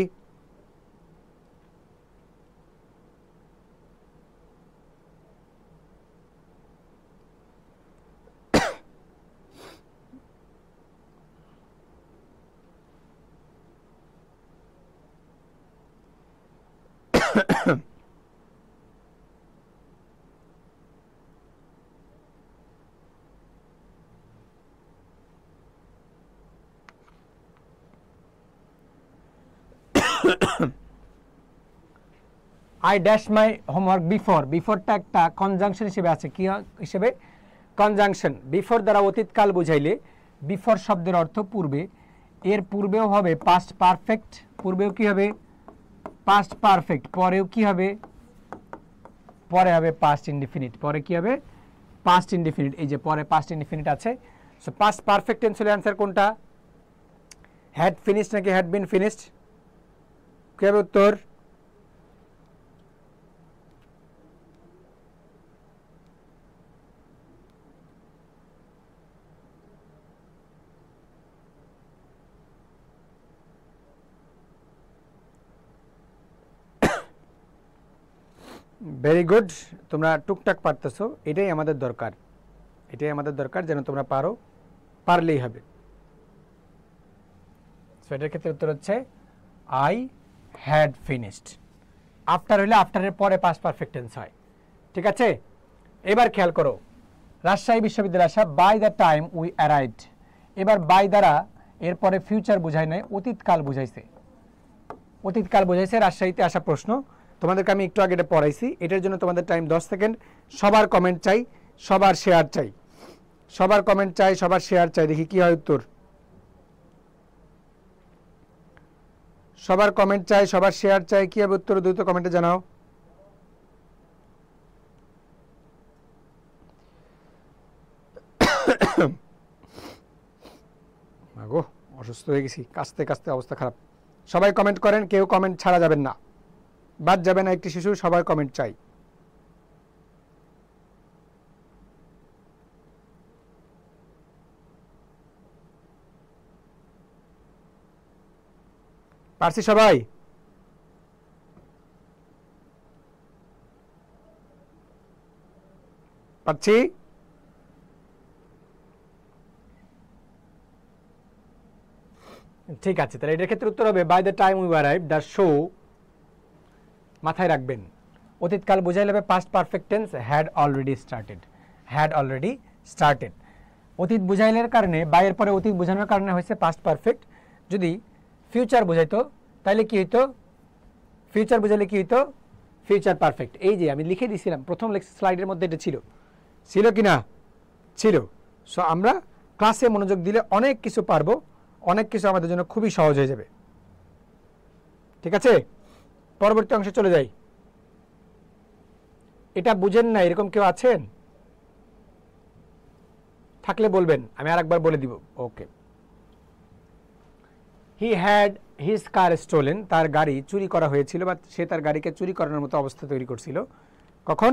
I dash my homework before, বিফোরটা একটা কনজাংশন হিসেবে আছে। কি হিসেবে? কনজাংশন। বিফোর দ্বারা অতীতকাল বুঝাইলে বিফোর শব্দের অর্থ পূর্বে, এর পূর্বেও হবে পাস্ট পারফেক্ট, পূর্বেও কি হবে? পাস্ট পারফেক্ট, পরেও কি হবে? পরে হবে পাস্ট ইনডিফিনিট, পরে কি হবে? Past indefinite. এই যে পরে পাস্ট ইনডিফিনিট আছে। সো পাস্ট পারফেক্ট টেন্স হলে অ্যান্সার কোনটা? হ্যাড ফিনিশড নাকি হ্যাড বিন ফিনিশড? কি হবে উত্তর? ভেরি গুড, তোমরা টুকটাক পারতেছো, এটাই আমাদের দরকার, এটাই আমাদের দরকার যেন তোমরা পারো, পারলেই হবে। সো এটার ক্ষেত্রে উত্তর হচ্ছে আই হ্যাড ফিনিশড। আফটার হইলে আফটারের পরে পাস্ট পারফেক্ট টেন্স হয়, ঠিক আছে। এবার খেয়াল করো, রাজশাহী বিশ্ববিদ্যালয়ে আসা, by the time we arrived. এবার বাই দ্বারা এরপরে ফিউচার বোঝায় নাই, অতীতকাল বুঝাইছে, অতীতকাল বুঝাইছে রাজশাহীতে আসা প্রশ্ন। তোমাদেরকে আমি একটু আগে এটা পড়াইছি, এটার জন্য তোমাদের টাইম 10 সেকেন্ড। সবার কমেন্ট চাই, সবার শেয়ার চাই, সবার কমেন্ট চাই, সবার শেয়ার চাই, দেখি কি হয় উত্তর। সবার কমেন্ট চাই, সবার শেয়ার চাই, কি হবে উত্তর দ্রুত কমেন্টে জানাও। গো অসুস্থ হয়ে গেছি, কাশতে কাশতে অবস্থা খারাপ। সবাই কমেন্ট করেন, কেউ কমেন্ট ছাড়া যাবেন না, বাদ যাবে না একটি শিশু, সবার কমেন্ট চাই। পারছি সবাই? পারছি? ঠিক আছে, তাহলে এটার ক্ষেত্রে উত্তর হবে by the time we arrive the show. মাথায় রাখবেন, অতীতকাল বোঝাইলে হবে past perfect tense, had already started, had already started. অতীত বুঝাইলের কারণে, বাইয়ের পরে অতীত বোঝানোর কারণে হয়েছে পাস্ট পারফেক্ট। যদি ফিউচার বোঝাইতো তাহলে কি হইতো? ফিউচার বোঝাইলে কি হইতো? Future perfect. এই যে আমি লিখে দিয়েছিলাম প্রথম স্লাইডের মধ্যে, এটা ছিল, ছিল কি না? ছিল। সো আমরা ক্লাসে মনোযোগ দিলে অনেক কিছু পারবো, অনেক কিছু আমাদের জন্য খুবই সহজ হয়ে যাবে, ঠিক আছে। পরবর্তী অংশে চলে যাই। এটা বুঝেন না এরকম কেউ আছেন? থাকলে বলবেন, আমি আরেকবার বলে দিব। Okay, he had his car stolen, তার গাড়ি চুরি করা হয়েছিল, বা সে তার গাড়িকে চুরি করানোর মতো অবস্থা তৈরি করছিল। কখন?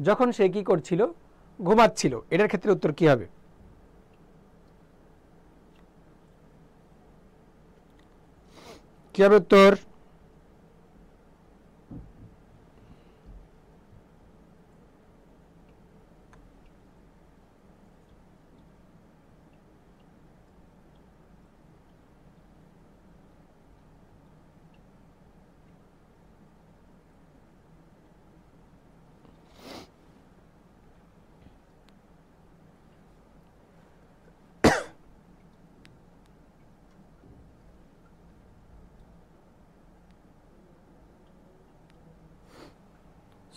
যখন সে কি করছিল? ঘুমাচ্ছিল। এটার ক্ষেত্রে উত্তর কি হবে? কি হবে উত্তর?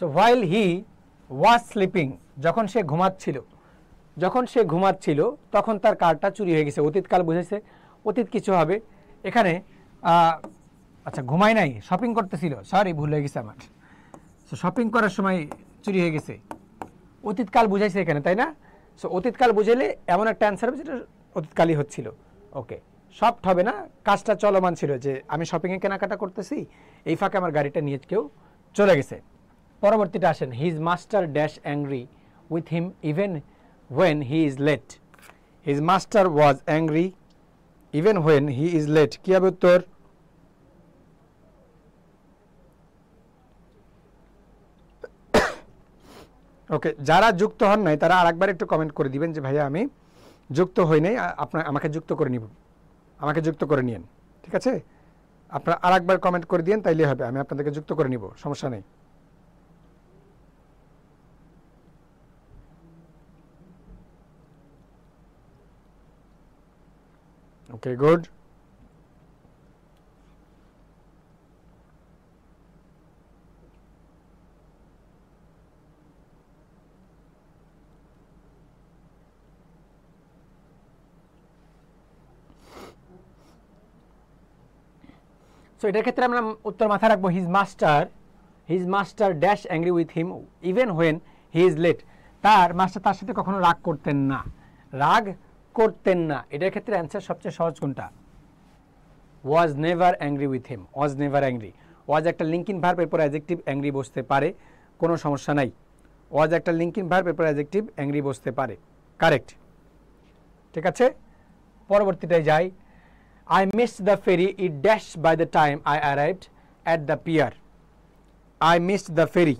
So while he was sleeping, যখন সে ঘুমাচ্ছিল, যখন সে ঘুমাচ্ছিল তখন তার কারটা চুরি হয়ে গেছে। অতীতকাল বুঝেছে, অতীত কিছু হবে এখানে। আচ্ছা, ঘুমায় নাই, শপিং করতেছিল, সরি ভুল হয়ে গেছে আমার। সো শপিং করার সময় চুরি হয়ে গেছে, অতীতকাল বুঝাইছে এখানে, তাই না? সো অতীতকাল বুঝাইলে এমন একটা অ্যান্সার হবে যেটা অতীতকালই হচ্ছিল। ওকে, সফট হবে না, কাজটা চলমান ছিল, যে আমি শপিংয়ে কেনাকাটা করতেছি, এই ফাঁকে আমার গাড়িটা নিয়ে কেউ চলে গেছে। পরবর্তীটা আসেন, his master dash angry with him even when he is late. His master was angry even when he is late. কি হবে উত্তর? ওকে, যারা যুক্ত হন নাই তারা আরেকবার একটু কমেন্ট করে দিবেন যে ভাইয়া আমি যুক্ত হই নাই, আপনার আমাকে যুক্ত করে নিব, আমাকে যুক্ত করে নিয়েন, ঠিক আছে। আপনারা আরেকবার কমেন্ট করে দিয়েন, তাইলে হবে, আমি আপনাদেরকে যুক্ত করে নিব, সমস্যা নেই। Okay, good. So এটার ক্ষেত্রে আমরা উত্তর মাথায় রাখবো, his master dash angry with him even when he is late. তার মাস্টার তার সাথে কখনো রাগ করতেন না, রাগ করতেন না। এটার ক্ষেত্রে অ্যান্সার সবচেয়ে সহজ কোনটা? Was never angry with him, was never angry. Was একটা লিঙ্কিং ভার্ব, এরপর অ্যাডজেক্টিভ অ্যাংরি বসতে পারে, কোনো সমস্যা নাই। ওয়াজ একটা লিঙ্কিং ভার্ব, এরপর অ্যাডজেক্টিভ অ্যাংরি বসতে পারে, কারেক্ট, ঠিক আছে। পরবর্তীটায় যাই। I missed the ferry, it dashed by the time I arrived at the pier. I missed the ferry.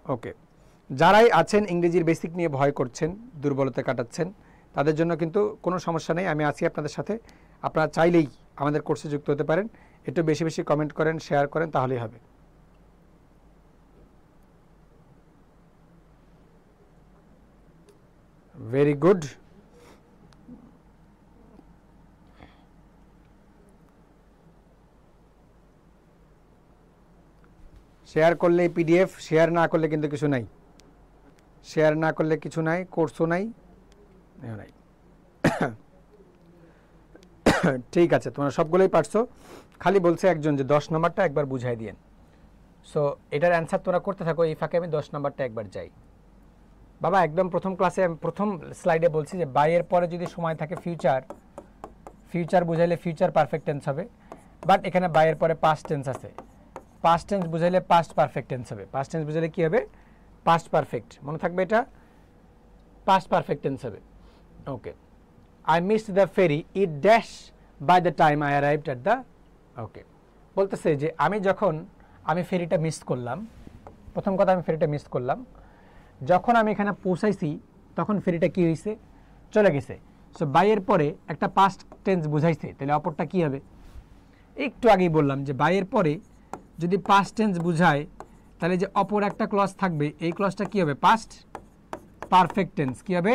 ওকে, যারাই আছেন ইংরেজির বেসিক নিয়ে ভয় করছেন, দুর্বলতা কাটাচ্ছেন, তাদের জন্য কিন্তু কোনো সমস্যা নেই, আমি আছি আপনাদের সাথে। আপনারা চাইলেই আমাদের কোর্সে যুক্ত হতে পারেন। একটু বেশি বেশি কমেন্ট করেন, শেয়ার করেন, তাহলেই হবে। Very good. শেয়ার করলে পিডিএফ, শেয়ার না করলে কিন্তু কিছু নাই। শেয়ার না করলে কিছু নাই, কোর্সও নাই, নাই। ঠিক আছে, তোমরা সবগুলোই পারছো, খালি বলছে একজন যে 10 নম্বরটা একবার বুঝাই দিয়েন। সো এটার অ্যান্সার তোমরা করতে থাকো, এই ফাঁকে আমি 10 নম্বরটা একবার যাই। বাবা একদম প্রথম ক্লাসে আমি প্রথম স্লাইডে বলছি যে বাইয়ের পরে যদি সময় থাকে ফিউচার বুঝাইলে ফিউচার পারফেক্ট টেন্স হবে, বাট এখানে বাইয়ের পরে পাস্ট টেন্স আছে, পাস্ট টেন্স বুঝাইলে পাস্ট পারফেক্ট টেন্স হবে। পাস্ট টেন্স বুঝাইলে কি হবে? পাস্ট পারফেক্ট, মনে থাকবে এটা, পাস্ট পারফেক্ট টেন্স হবে। Okay, I missed the ferry, it dash by the time I arrived at the, okay, বলতেছে যে আমি ফেরিটা মিস করলাম। প্রথম কথা, আমি ফেরিটা মিস করলাম, যখন আমি এখানে পৌঁছাইছি তখন ফেরিটা কি হয়েছে? চলে গেছে। সো বাইয়ের পরে একটা পাস্ট টেন্স বুঝাইছে, তাহলে অপরটা কি হবে? একটু আগেই বললাম যে বাইয়ের পরে যদি পাস্ট টেন্স বুঝায় তাহলে যে অপর একটা ক্লজ থাকবে, এই ক্লজটা কি হবে? Past perfect tense. কি হবে?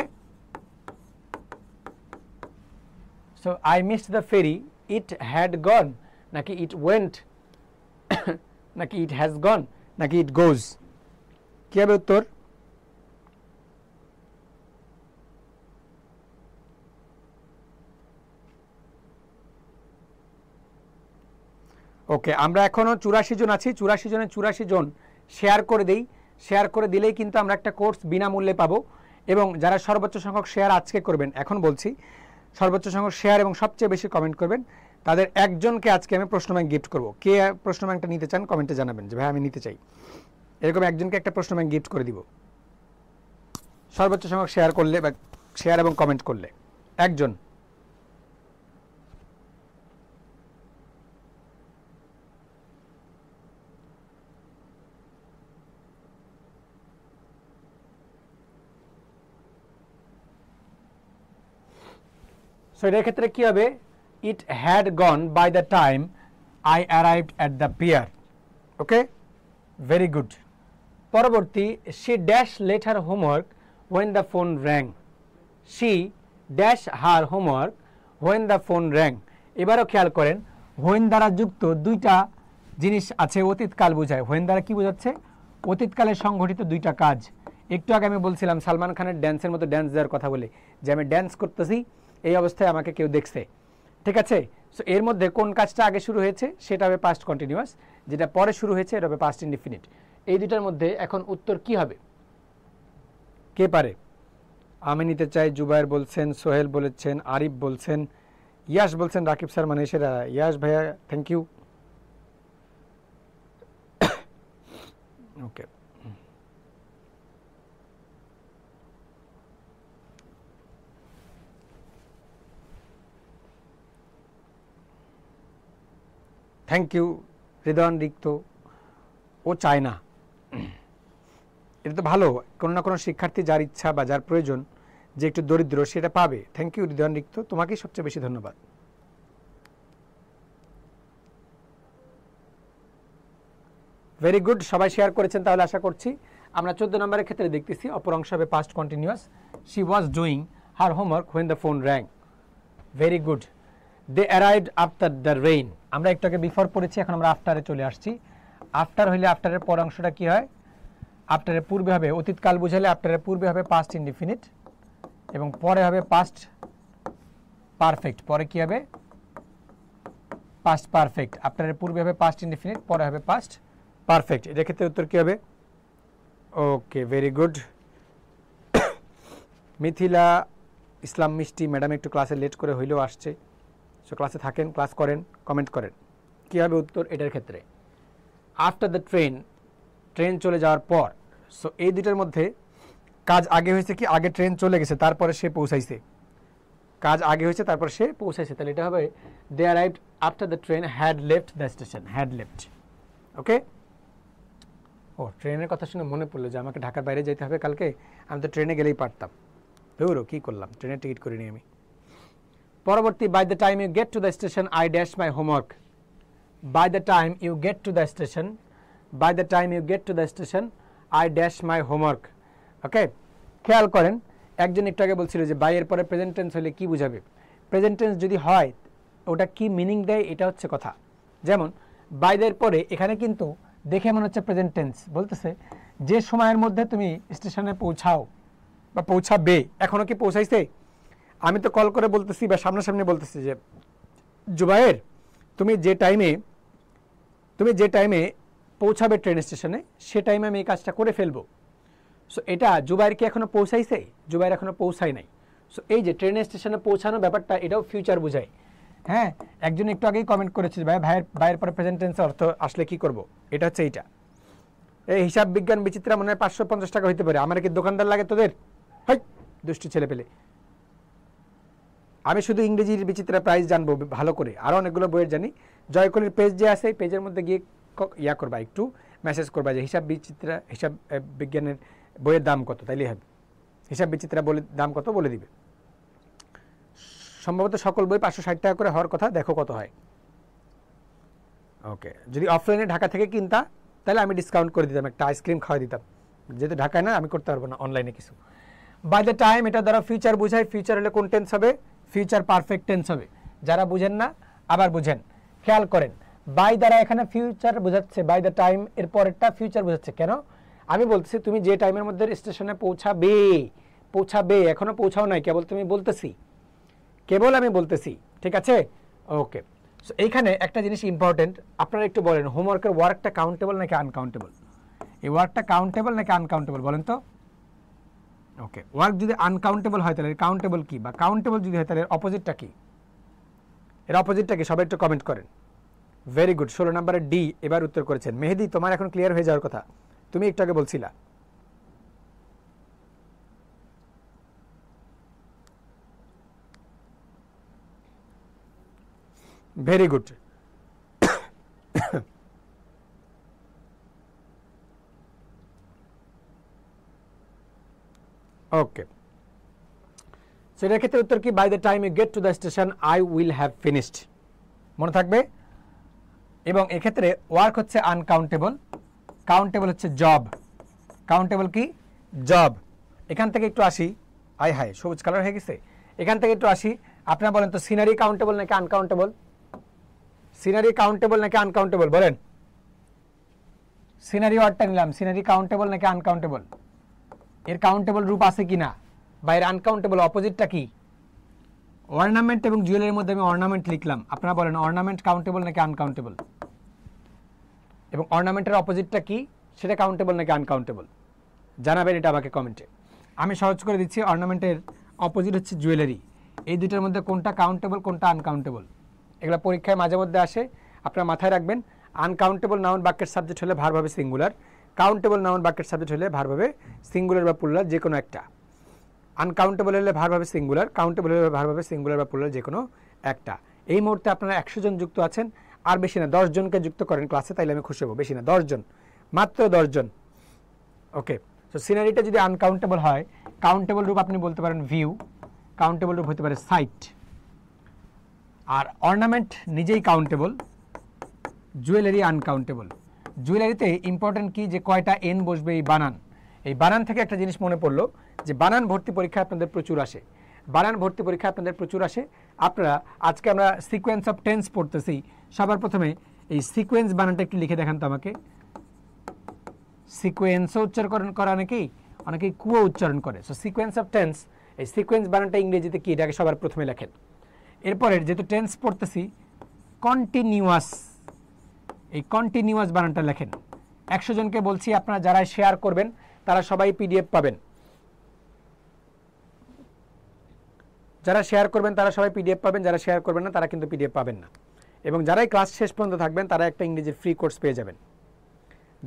So I missed the ferry, it had gone, নাকি ইট ওয়েন্ট, নাকি ইট হ্যাজ গন, নাকি ইট গোজ? কি হবে উত্তর? ওকে, আমরা এখনও 84 জন আছি, 84 জনের 84 জন শেয়ার করে দেই। শেয়ার করে দিলেই কিন্তু আমরা একটা কোর্স বিনামূল্যে পাবো। এবং যারা সর্বোচ্চ সংখ্যক শেয়ার আজকে করবেন, এখন বলছি সর্বোচ্চ সংখ্যক শেয়ার এবং সবচেয়ে বেশি কমেন্ট করবেন, তাদের একজনকে আজকে আমি প্রশ্ন ব্যাংক গিফট করবো। কে প্রশ্ন ব্যাংকটা নিতে চান কমেন্টে জানাবেন যে ভাই আমি নিতে চাই। এরকম একজনকে একটা প্রশ্ন ব্যাংক গিফট করে দিব সর্বোচ্চ সংখ্যক শেয়ার করলে বা শেয়ার এবং কমেন্ট করলে একজন। সো এটার ক্ষেত্রে কি হবে? It had gone by the time I arrived at the pier. Okay, very good. পরবর্তী, she dash let her homework when the phone rang. She dash her homework when the phone rang. এবারও খেয়াল করেন, when দ্বারা যুক্ত দুইটা জিনিস আছে, অতীতকাল বোঝায়। হোয়েন দ্বারা কি বোঝাচ্ছে? অতীতকালে সংঘটিত দুইটা কাজ। একটু আগে আমি বলছিলাম সালমান খানের ড্যান্সের মতো ড্যান্স দেওয়ার কথা বলে, যে আমি ড্যান্স করতেছি, এই অবস্থায় আমাকে কেউ দেখছে, ঠিক আছে? সো এর মধ্যে কোন কাজটা আগে শুরু হয়েছে সেটা হবে পাস্ট কন্টিনিউয়াস, যেটা পরে শুরু হয়েছে এটা হবে পাস্ট ইনডিফিনিট। এই দুটার মধ্যে এখন উত্তর কি হবে? কে পারে? আমি নিতে চাই, জুবায়ের বলছেন, সোহেল বলেছেন, আরিফ বলছেন, ইয়াশ বলছেন, রাকিব স্যার মানে সেরা, ইয়াশ ভাইয়া thank you. Okay, thank you. Hridayan Rikta, ও চায় না, এটা তো ভালো, কোনো না কোনো শিক্ষার্থী যার ইচ্ছা বা যার প্রয়োজন যে একটু দরিদ্র সেটা পাবে। থ্যাংক ইউ হৃদয়ন রিক্ত, তোমাকেই সবচেয়ে বেশি ধন্যবাদ। ভেরি গুড, সবাই শেয়ার করেছেন, তাহলে আশা করছি আমরা 14 নম্বরের ক্ষেত্রে দেখতেছি অপর অংশ হবে past continuous. She was doing her homework when the phone rang. Very good. They arrived after the rain. আমরা একটু আগে বিফোর পড়েছি, এখন আমরা আফটারে চলে আসছি। আফটার হইলে আফটারের পর অংশটা কি হয়? আফটারের পূর্বে হবে, অতীতকাল বুঝালে আফটারের পূর্বে হবে পাস্ট ইনডিফিনিট এবং পরে হবে পাস্ট পারফেক্ট। পরে কি হবে? Past perfect. আফটারের পূর্বে হবে পাস্ট ইনডিফিনিট, পরে হবে পাস্ট পারফেক্ট। এটার ক্ষেত্রে উত্তর কি হবে? ওকে, ভেরি গুড। মিথিলা ইসলাম মিষ্টি ম্যাডাম একটু ক্লাসে লেট করে হইলেও আসছে, সো ক্লাসে থাকেন, ক্লাস করেন, কমেন্ট করেন। কী হবে উত্তর এটার ক্ষেত্রে? আফটার দ্য ট্রেন, ট্রেন চলে যাওয়ার পর। সো এই দুইটার মধ্যে কাজ আগে হয়েছে কি? আগে ট্রেন চলে গেছে, তারপরে সে পৌঁছাইছে। কাজ আগে হয়েছে, তারপর সে পৌঁছাইছে, তাহলে এটা হবে they arrived after the train had left the station. Had left. Okay, ও ট্রেনের কথা শুনে মনে পড়লো যে আমাকে ঢাকার বাইরে যেতে হবে কালকে, আমি তো ট্রেনে গেলেই পারতাম। ধরো কী করলাম, ট্রেনের টিকিট করিনি আমি। পরবর্তী, by the time you get to the station I dash my homework. By the time you get to the station, by the time you get to the station I dash my homework. Okay, খেয়াল করেন একজন একটু আগে বলছিল যে by এর পরে present tense হলে কি বুঝাবে। প্রেজেন্ট টেন্স যদি হয় ওটা কি মিনিং দেয়, এটা হচ্ছে কথা। যেমন বাই এর পরে এখানে কিন্তু দেখে মনে হচ্ছে প্রেজেন্ট টেন্স বলতেছে যে সময়ের মধ্যে তুমি স্টেশনে পৌঁছাও বা পৌঁছাবে, এখনও কি পৌঁছাইছে? আমি তো কল করে বলতেছি বা সামনাসামনি বলতেছি যে জুবায়ের তুমি যে টাইমে পৌঁছাবে ট্রেন স্টেশনে সে টাইমে আমি এই কাজটা করে ফেলবো। সো এটা জুবায়ের কি এখনও পৌঁছাইছে? জুবায়ের এখনও পৌঁছায় নাই। সো এই যে ট্রেন স্টেশনে পৌঁছানো ব্যাপারটা, এটাও ফিউচার বোঝায়। হ্যাঁ, একজন একটু আগেই কমেন্ট করেছে ভাইয়ের পরে প্রেজেন্ট টেন্সের অর্থ আসলে কি করব, এটা হচ্ছে এইটা। এই হিসাব বিজ্ঞান বিচিত্রা মনে হয় 550 টাকা হইতে পারে, আমার কি দোকানদার লাগে তোদের? হাই দুষ্টু ছেলে পেলে। আমি শুধু ইংরেজির বিচিত্রা প্রাইস জানবো ভালো করে, আরও অনেকগুলো বইয়ের জানি। জয়কলির পেজ যে আছে পেজের মধ্যে গিয়ে করবা, একটু মেসেজ করবা যে হিসাব বিজ্ঞানের বইয়ের দাম কত, তাইলেই হবে। হিসাব বিচিত্রা দাম কত বলে দিবে। সম্ভবত সকল বই 560 টাকা করে হওয়ার কথা, দেখো কত হয়। ওকে, যদি অফলাইনে ঢাকা থেকে কিনতা তাহলে আমি ডিসকাউন্ট করে দিতাম, একটা আইসক্রিম খাওয়াই দিতাম। যেহেতু ঢাকায় না, আমি করতে পারবো না অনলাইনে কিছু। বাই দ্য টাইম এটা দ্বারা ফিউচার বোঝায়। ফিউচার হলে কোন টেন্স হবে? ফিউচার পারফেক্ট টেন্স হবে। যারা বুঝেন না আবার বুঝেন, খেয়াল করেন বাই দ্বারা এখানে ফিউচার বোঝাচ্ছে, বাই দ্য টাইম এর পরেরটা ফিউচার বোঝাচ্ছে। কেন? আমি বলতেছি তুমি যে টাইমের মধ্যে স্টেশনে পৌঁছাবে, এখনো পৌঁছাও নাই, কেবল তুমি বলতেছি, কেবল আমি বলতেছি, ঠিক আছে? ওকে, সো এইখানে একটা জিনিস ইম্পর্টেন্ট, আপনারা একটু বলেন হোমওয়ার্কের ওয়ার্কটা কাউন্টেবল নাকি আনকাউন্টেবল? এই ওয়ার্কটা কাউন্টেবল নাকি আনকাউন্টেবল বলেন তো? ওকে, ওয়ার্ক যদি আনকাউন্টেবল হয় তাহলে কাউন্টেবল কি, বা কাউন্টেবল যদি হয় তাহলে অপোজিটটা কি? এর অপোজিটটা কি? সবাই একটু কমেন্ট করেন। ভেরি গুড, 16 নম্বরের ডি এবার উত্তর করেছেন। মেহেদি, তোমার এখন ক্লিয়ার হয়ে যাওয়ার কথা, তুমি একটু আগে বলছিলা। Very good. ওকে, সেটার ক্ষেত্রে উত্তর কি? By the time you get to the station I will have finished, মনে থাকবে। এবং এক্ষেত্রে ওয়ার্ক হচ্ছে আনকাউন্টেবল, কাউন্টেবল হচ্ছে জব। কাউন্টেবল কি? জব। এখান থেকে একটু আসি, আয় হায় সবুজ কালার হয়ে গেছে। এখান থেকে একটু আসি, আপনারা বলেন তো সিনারি কাউন্টেবল নাকি আনকাউন্টেবল? সিনারি কাউন্টেবল নাকি আনকাউন্টেবল বলেন? সিনারি ওয়ার্ডটা নিলাম, সিনারি কাউন্টেবল নাকি আনকাউন্টেবল? এর কাউন্টেবল রূপ আছে কিনা, বা এর আনকাউন্টেবল অপোজিটটা কি? অর্নামেন্ট এবং জুয়েলারির মধ্যে আমি অর্নামেন্ট লিখলাম, আপনারা বলেন অর্নামেন্ট কাউন্টেবল নাকি আনকাউন্টেবল? এবং অর্নামেন্টের অপোজিটটা কি, সেটা কাউন্টেবল নাকি আনকাউন্টেবল? জানাবেন এটা আমাকে কমেন্টে। আমি সহজ করে দিচ্ছি, অর্নামেন্টের অপোজিট হচ্ছে জুয়েলারি। এই দুইটার মধ্যে কোনটা কাউন্টেবল কোনটা আনকাউন্টেবল, এগুলো পরীক্ষায় মাঝে মধ্যে আসে, আপনারা মাথায় রাখবেন। আনকাউন্টেবল নাউন বাক্যের সাবজেক্ট হলে ভার্ব হবে সিঙ্গুলার, কাউন্টেবল নাউন বাক্যের সাবজেক্ট হলে ভার্ব হবে সিঙ্গুলার বা প্লুরাল, যে কোনো একটা। আনকাউন্টেবল হলে ভার্ব হবে সিঙ্গুলার, কাউন্টেবল হলে ভার্ব হবে সিঙ্গুলার বা প্লুরাল, যে কোনো একটা। এই মুহূর্তে আপনারা 100 জন যুক্ত আছেন, আর বেশি না, 10 জনকে যুক্ত করেন ক্লাসে, তাইলে আমি খুশি হব। বেশি না, 10 জন, মাত্র 10 জন। ওকে, সো সিনারিটা যদি আনকাউন্টেবল হয়, কাউন্টেবল রূপ আপনি বলতে পারেন ভিউ, কাউন্টেবল রূপ হতে পারে সাইট। আর অর্নামেন্ট নিজেই কাউন্টেবল, জুয়েলারি আনকাউন্টেবল। জুয়েলারিতে ইম্পর্টেন্ট কি, যে কয়টা এন বসবে এই বানান। এই বানান থেকে একটা জিনিস মনে পড়লো, যে বানান ভর্তি পরীক্ষা আপনাদের প্রচুর আসে, বানান ভর্তি পরীক্ষা আপনাদের প্রচুর আসে। আপনারা আজকে আমরা সিকোয়েন্স অফ টেন্স পড়তেছি, সবার প্রথমে এই সিকোয়েন্স বানানটা একটু লিখে দেখান তো আমাকে। সিকোয়েন্সও উচ্চারণ করা অনেকেই কুও উচ্চারণ করে। সো সিকোয়েন্স অফ টেন্স, এই সিকোয়েন্স বানানটা ইংরেজিতে কি, এটাকে সবার প্রথমে লেখেন। এরপরে যেহেতু টেন্স পড়তেছি, কন্টিনিউয়াস, এই কন্টিনিউয়াস বানানটা লেখেন। 100 জনকে বলছি, আপনারা যারা শেয়ার করবেন তারা সবাই পিডিএফ পাবেন। যারা শেয়ার করবেন তারা সবাই পিডিএফ পাবেন, যারা শেয়ার করবেন না তারা কিন্তু পিডিএফ পাবেন না। এবং যারাই ক্লাস শেষ পর্যন্ত থাকবেন তারা একটা ইংরেজির ফ্রি কোর্স পেয়ে যাবেন।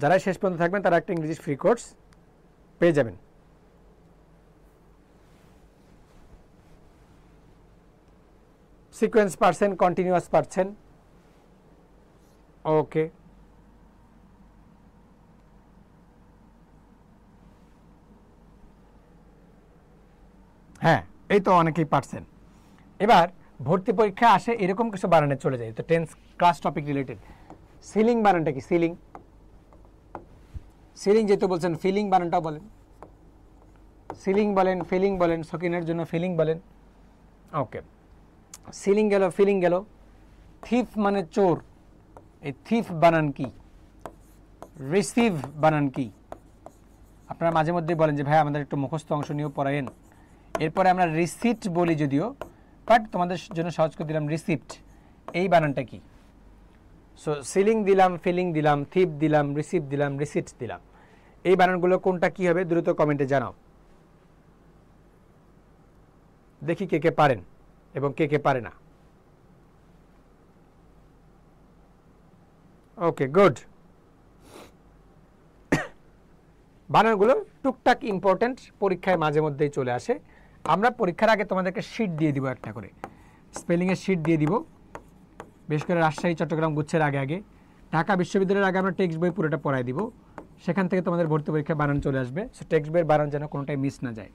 যারা শেষ পর্যন্ত থাকবেন তারা একটা ইংরেজি ফ্রি কোর্স পেয়ে যাবেন। সিকোয়েন্স পারছেন, কন্টিনিউয়াস পারছেন, ওকে। এই তো অনেকেই পারছেন। এবার ভর্তি পরীক্ষা আসে এরকম কিছু বানানে চলে যায়, তো tense class topic related. Ceiling বানানটা কি? সিলিং, সিলিং যেহেতু বলছেন ফিলিং বানানটাও বলেন, সিলিং বলেন, ফিলিং বলেন, সকিনের জন্য ফিলিং বলেন। ওকে, সিলিং গেল, ফিলিং গেল। থিফ মানে চোর, এই থিফ বানান কি? রিসিভ বানান কি? আপনারা মাঝে মধ্যে বলেন যে ভাই আমাদের একটু মুখস্থ অংশ নিয়েও পড়ায়েন। এরপরে আমরা রিসিপ্ট বলি যদিও, বাট তোমাদের জন্য সহজ করে দিলাম রিসিপ্ট। এই বানানটা কি? সো সিলিং দিলাম, ফিলিং দিলাম, থিপ দিলাম, রিসিপ্ট দিলাম, রিসিপ্ট দিলাম। এই বানানগুলো কোনটা কি হবে দ্রুত কমেন্টে জানাও, দেখি কে কে পারেন এবং কে কে পারে না। ওকে, গুড। বানানগুলো টুকটাক ইম্পর্টেন্ট, পরীক্ষায় মাঝে মধ্যেই চলে আসে। আমরা পরীক্ষার আগে তোমাদেরকে শিট দিয়ে দিব, একটা করে স্পেলিংয়ের শিট দিয়ে দিব, বিশেষ করে রাজশাহী চট্টগ্রাম গুচ্ছের আগে আগে। ঢাকা বিশ্ববিদ্যালয়ের আগে আমরা টেক্সট বই পুরোটা পড়াই দিব, সেখান থেকে তোমাদের ভর্তি পরীক্ষায় বানান চলে আসবে। সো টেক্সট বইয়ের বানান যেন কোনোটাই মিস না যায়।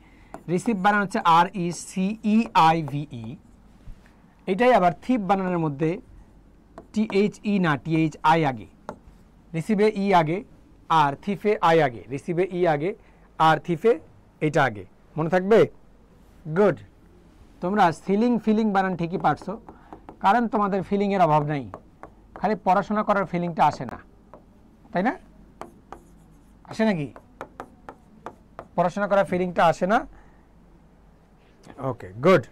রিসিভ বানান হচ্ছে RECEIVE। এটাই আবার থিপ বানানের মধ্যে THE না, THI আগে, রিসিভে ই আগে আর থিফে আই আগে, রিসিভে ই আগে আর থিফে এটা আগে, মনে থাকবে? গুড। তোমরা সিলিং ফিলিং বানান ঠিকই পারছো, কারণ তোমাদের ফিলিংয়ের অভাব নাই, খালি পড়াশোনা করার ফিলিংটা আসে না, তাই না? আসে নাকি? পড়াশোনা করার ফিলিংটা আসে না। ওকে, গুড।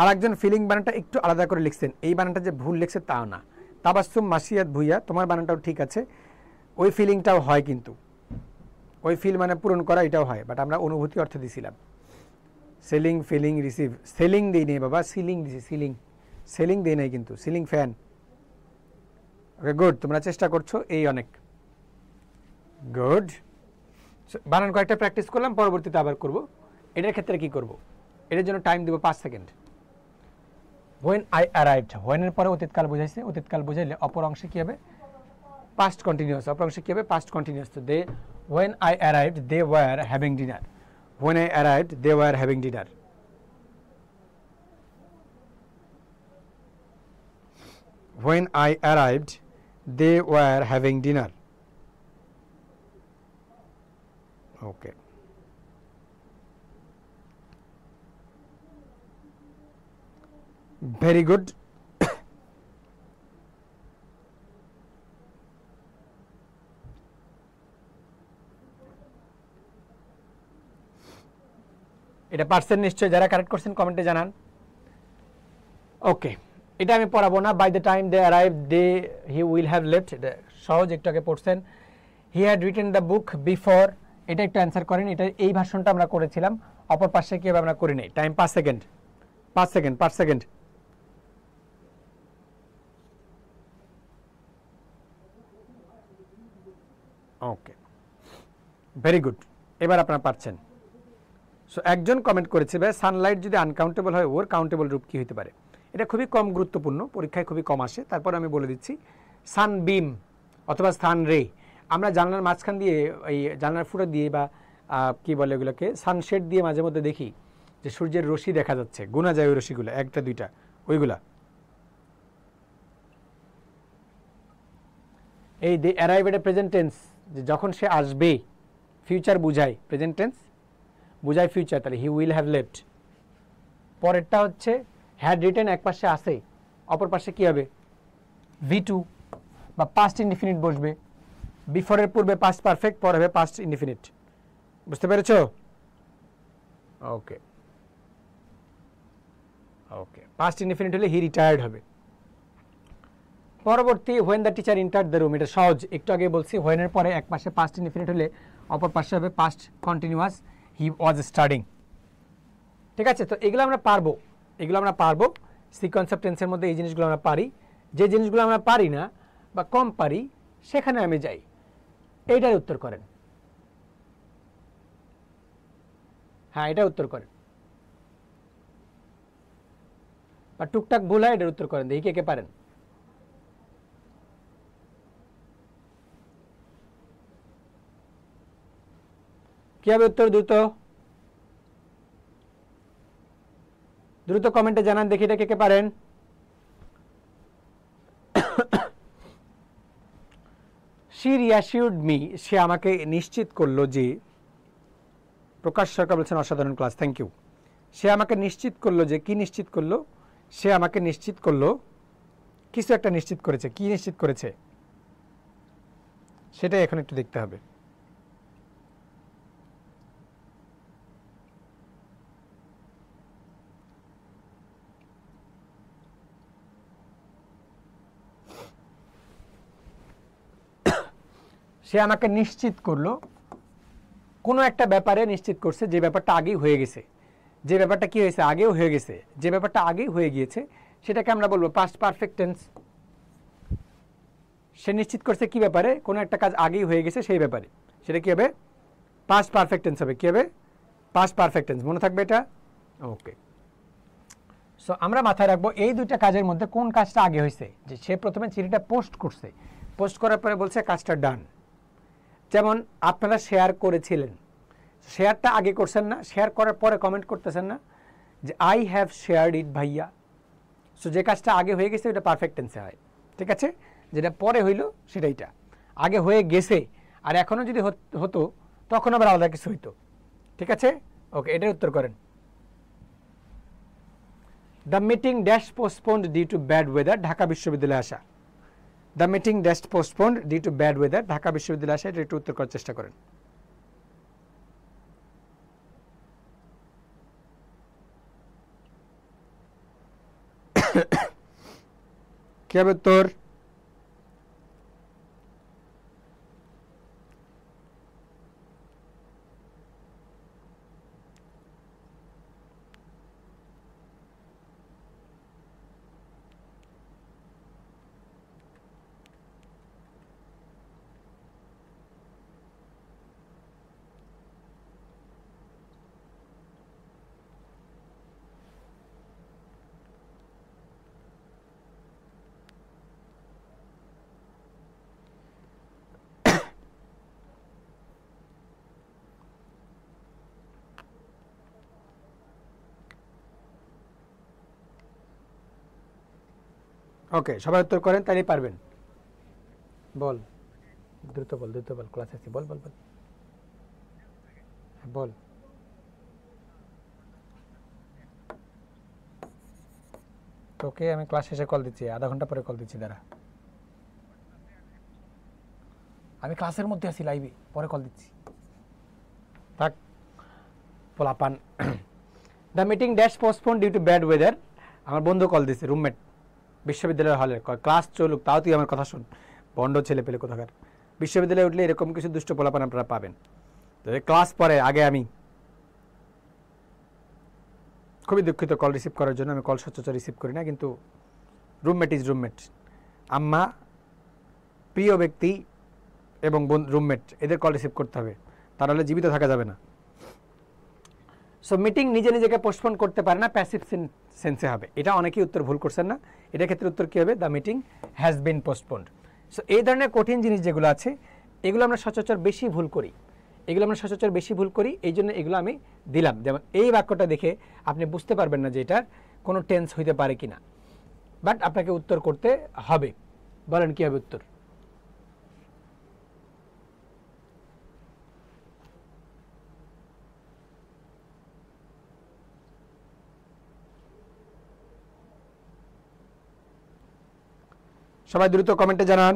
আর একজন ফিলিং বানানটা একটু আলাদা করে লিখছেন, এই বানানটা যে ভুল লিখছে তাও না। তাবাসসুম মাসিয়াত ভুইয়া, তোমার বানানটাও ঠিক আছে, ওই ফিলিংটাও হয়, কিন্তু ওই ফিল মানে পূরণ করা, এটাও হয়, বাট আমরা অনুভূতি অর্থে দিছিলাম। Selling, feeling, receive. সেলিং দিই নেই বাবা, সিলিং দিছি, সিলিং, সেলিং দিই নাই কিন্তু, সিলিং ফ্যান। ওকে, গুড, তোমরা চেষ্টা করছো, এই অনেক গুড। বানান কয়েকটা প্র্যাকটিস করলাম, পরবর্তীতে আবার করব। এটার ক্ষেত্রে কি করব? এটার জন্য টাইম দেব 5 second. when I arrived, when এর পরে অতীতকাল বোঝাইছে, অতীতকাল বোঝাইলে অপর অংশে কি হবে? past continuous। অপর অংশে কি হবে? past continuous। তো they, when I arrived they were having dinner, when I arrived they were having dinner। when I arrived they were having dinner। okay, very good। এটা পারছেন নিশ্চয়, যারা কারেক্ট করছেন কমেন্টে জানান। ওকে, এটা আমি পড়াবো না। By the time they arrive they he will have left, এটা সহজ, একটু আগে পড়ছেন। He had written the book before, এটা একটু অ্যান্সার করেন। এটা এই ভার্সনটা আমরা করেছিলাম, অপর পাশে কি হবে আমরা করি নাই। Time 5 second, 5 second, 5 second. Okay, very good, এবার আপনারা পারছেন। সো একজন কমেন্ট করেছে ভাই সানলাইট যদি আনকাউন্টেবল হয় ওর কাউন্টেবল রূপ কি হতে পারে? এটা খুবই কম গুরুত্বপূর্ণ, পরীক্ষায় খুবই কম আসে, তারপর আমি বলে দিচ্ছি। সানবিম অথবা সান রে, আমরা জানলার মাঝখান দিয়ে, এই জানলার ফুটো দিয়ে বা কি বলে এগুলোকে, সানশেড দিয়ে মাঝে মধ্যে দেখি যে সূর্যের রশ্মি দেখা যাচ্ছে, গোনা যায় ওই রশ্মিগুলো, একটা দুইটা, ওইগুলা। এই they arrive at a present tense, যে যখন সে আসবে, ফিউচার বুঝায়, প্রেজেন্ট টেন্স বুঝায় ফিউচার, তাহলে হি উইল হ্যাভ লেফট। পরেরটা হচ্ছে হ্যাড রিটেন, এক পাশে আসে, অপর পাশে কি হবে? V2 বা পাস্ট ইনডিফিনিট বসবে। বিফোরের পূর্বে পাস্ট পারফেক্ট, পর হবে পাস্ট ইনডিফিনিট। বুঝতে পেরেছো? ওকে, ওকে, পাস্ট ইনডিফিনিট হলে হি রিটায়ার্ড হবে। পরবর্তী when the teacher entered the room, এটা সহজ, একটু আগে বলছি। হোয়েনের পরে এক পাশে পাস্ট ইনডিফিনিট হলে অপর পাশে হবে past continuous, he was studying. ঠিক আছে, তো এগুলো আমরা পারবো, এগুলো আমরা পারবো। সিকোয়েন্স অফ টেন্সের মধ্যে এই জিনিসগুলো আমরা পারি। যে জিনিসগুলো আমরা পারি না বা কম পারি সেখানে আমি যাই। এইটার উত্তর করেন, হ্যাঁ এটা উত্তর করেন, বা টুকটাক ভুল হয় এটার উত্তর করেন, দেখি কে কে পারেন। কি হবে উত্তর দ্রুত? দ্রুত কমেন্টে জানান দেখি এটা কে কে পারেন। She reassured me, সে আমাকে নিশ্চিত করলো যে, প্রকাশ সরকার বলছেন অসাধারণ ক্লাস, থ্যাংক ইউ। সে আমাকে নিশ্চিত করলো যে, কি নিশ্চিত করলো? সে আমাকে নিশ্চিত করলো, কিছু একটা নিশ্চিত করেছে। কি নিশ্চিত করেছে সেটাই এখন একটু দেখতে হবে। সে আমাকে নিশ্চিত করলো, কোনো একটা ব্যাপারে নিশ্চিত করছে, যে ব্যাপারটা আগেই হয়ে গেছে। যে ব্যাপারটা কি হয়েছে? আগেও হয়ে গেছে। যে ব্যাপারটা আগেই হয়ে গিয়েছে সেটাকে আমরা বলবো পাস্ট পারফেক্ট টেন্স। সে নিশ্চিত করছে কি ব্যাপারে? কোনো একটা কাজ আগেই হয়ে গেছে সেই ব্যাপারে, সেটা কি হবে? পাস্ট পারফেক্ট টেন্স হবে। কি হবে? Past perfect tense. মনে থাকবে এটা? ওকে। সো আমরা মাথায় রাখবো এই দুইটা কাজের মধ্যে কোন কাজটা আগে হয়েছে। যে সে প্রথমে চিঠিটা পোস্ট করছে, পোস্ট করার পরে বলছে কাজটা ডান। যেমন আপনারা শেয়ার করেছিলেন, শেয়ারটা আগে করছেন না, শেয়ার করার পরে কমেন্ট করতেছেন না যে আই হ্যাভ শেয়ার্ড ইট ভাইয়া। সো যে কাজটা আগে হয়ে গেছে ওটা পারফেক্ট টেন্সে হয়, ঠিক আছে? যেটা পরে হইলো সেটাইটা আগে হয়ে গেছে, আর এখনও যদি হতো তখন আবার আলাদা কিছু হইতো, ঠিক আছে? ওকে, এটার উত্তর করেন। The meeting dash postponed due to bad weather, Dhaka বিশ্ববিদ্যালয়ে আসা। The meeting dash postponed due to bad weather, Dhaka বিশ্ববিদ্যালয়ে আসা। এটা একটু উত্তর করার চেষ্টা করেন। কি হবে উত্তর? ওকে, সবাই উত্তর করেন, তাইলেই পারবেন। বল, দ্রুত বল, দ্রুত বল, ক্লাস আছে, বল বল বল, বল। তোকে আমি ক্লাস শেষে কল দিচ্ছি, আধা ঘন্টা পরে কল দিচ্ছি, দাঁড়া। আমি ক্লাসের মধ্যে আছি, লাইভে, পরে কল দিচ্ছি, থাক পোলাপান। The meeting dash postpone due to bad weather, আমার বন্ধু কল দিচ্ছে, রুমমেট, বিশ্ববিদ্যালয়ের হলে, ক্লাস চলুক, তাও তুই আমার কথা শুন, বন্ড ছেলে পেলে কোথাকার। বিশ্ববিদ্যালয়ে উঠলে এরকম কিছু দুষ্ট পোলাপান আপনারা পাবেন। তো ক্লাস পরে আগে আমি খুবই দুঃখিত কল রিসিভ করার জন্য, আমি কল সচরাচর রিসিভ করি না, কিন্তু রুমমেট ইজ রুমমেট। আম্মা, প্রিয় ব্যক্তি এবং রুমমেট, এদের কল রিসিভ করতে হবে, তাহলে জীবিত থাকা যাবে না। সো মিটিং নিজে নিজেকে পোস্টপোন করতে পারে না, প্যাসিভ সেন্সে হবে। এটা অনেকেই উত্তর ভুল করছেন না, এটার ক্ষেত্রে উত্তর কী হবে? The meeting has been postponed. So এই ধরনের কঠিন জিনিস যেগুলো আছে এগুলো আমরা সচরাচর বেশি ভুল করি, এই জন্য এগুলো আমি দিলাম। যেমন এই বাক্যটা দেখে আপনি বুঝতে পারবেন না যে এটার কোনো টেন্স হইতে পারে কিনা, বাট আপনাকে উত্তর করতে হবে। বলেন কী হবে উত্তর? সবাই দ্রুত কমেন্টে জানান।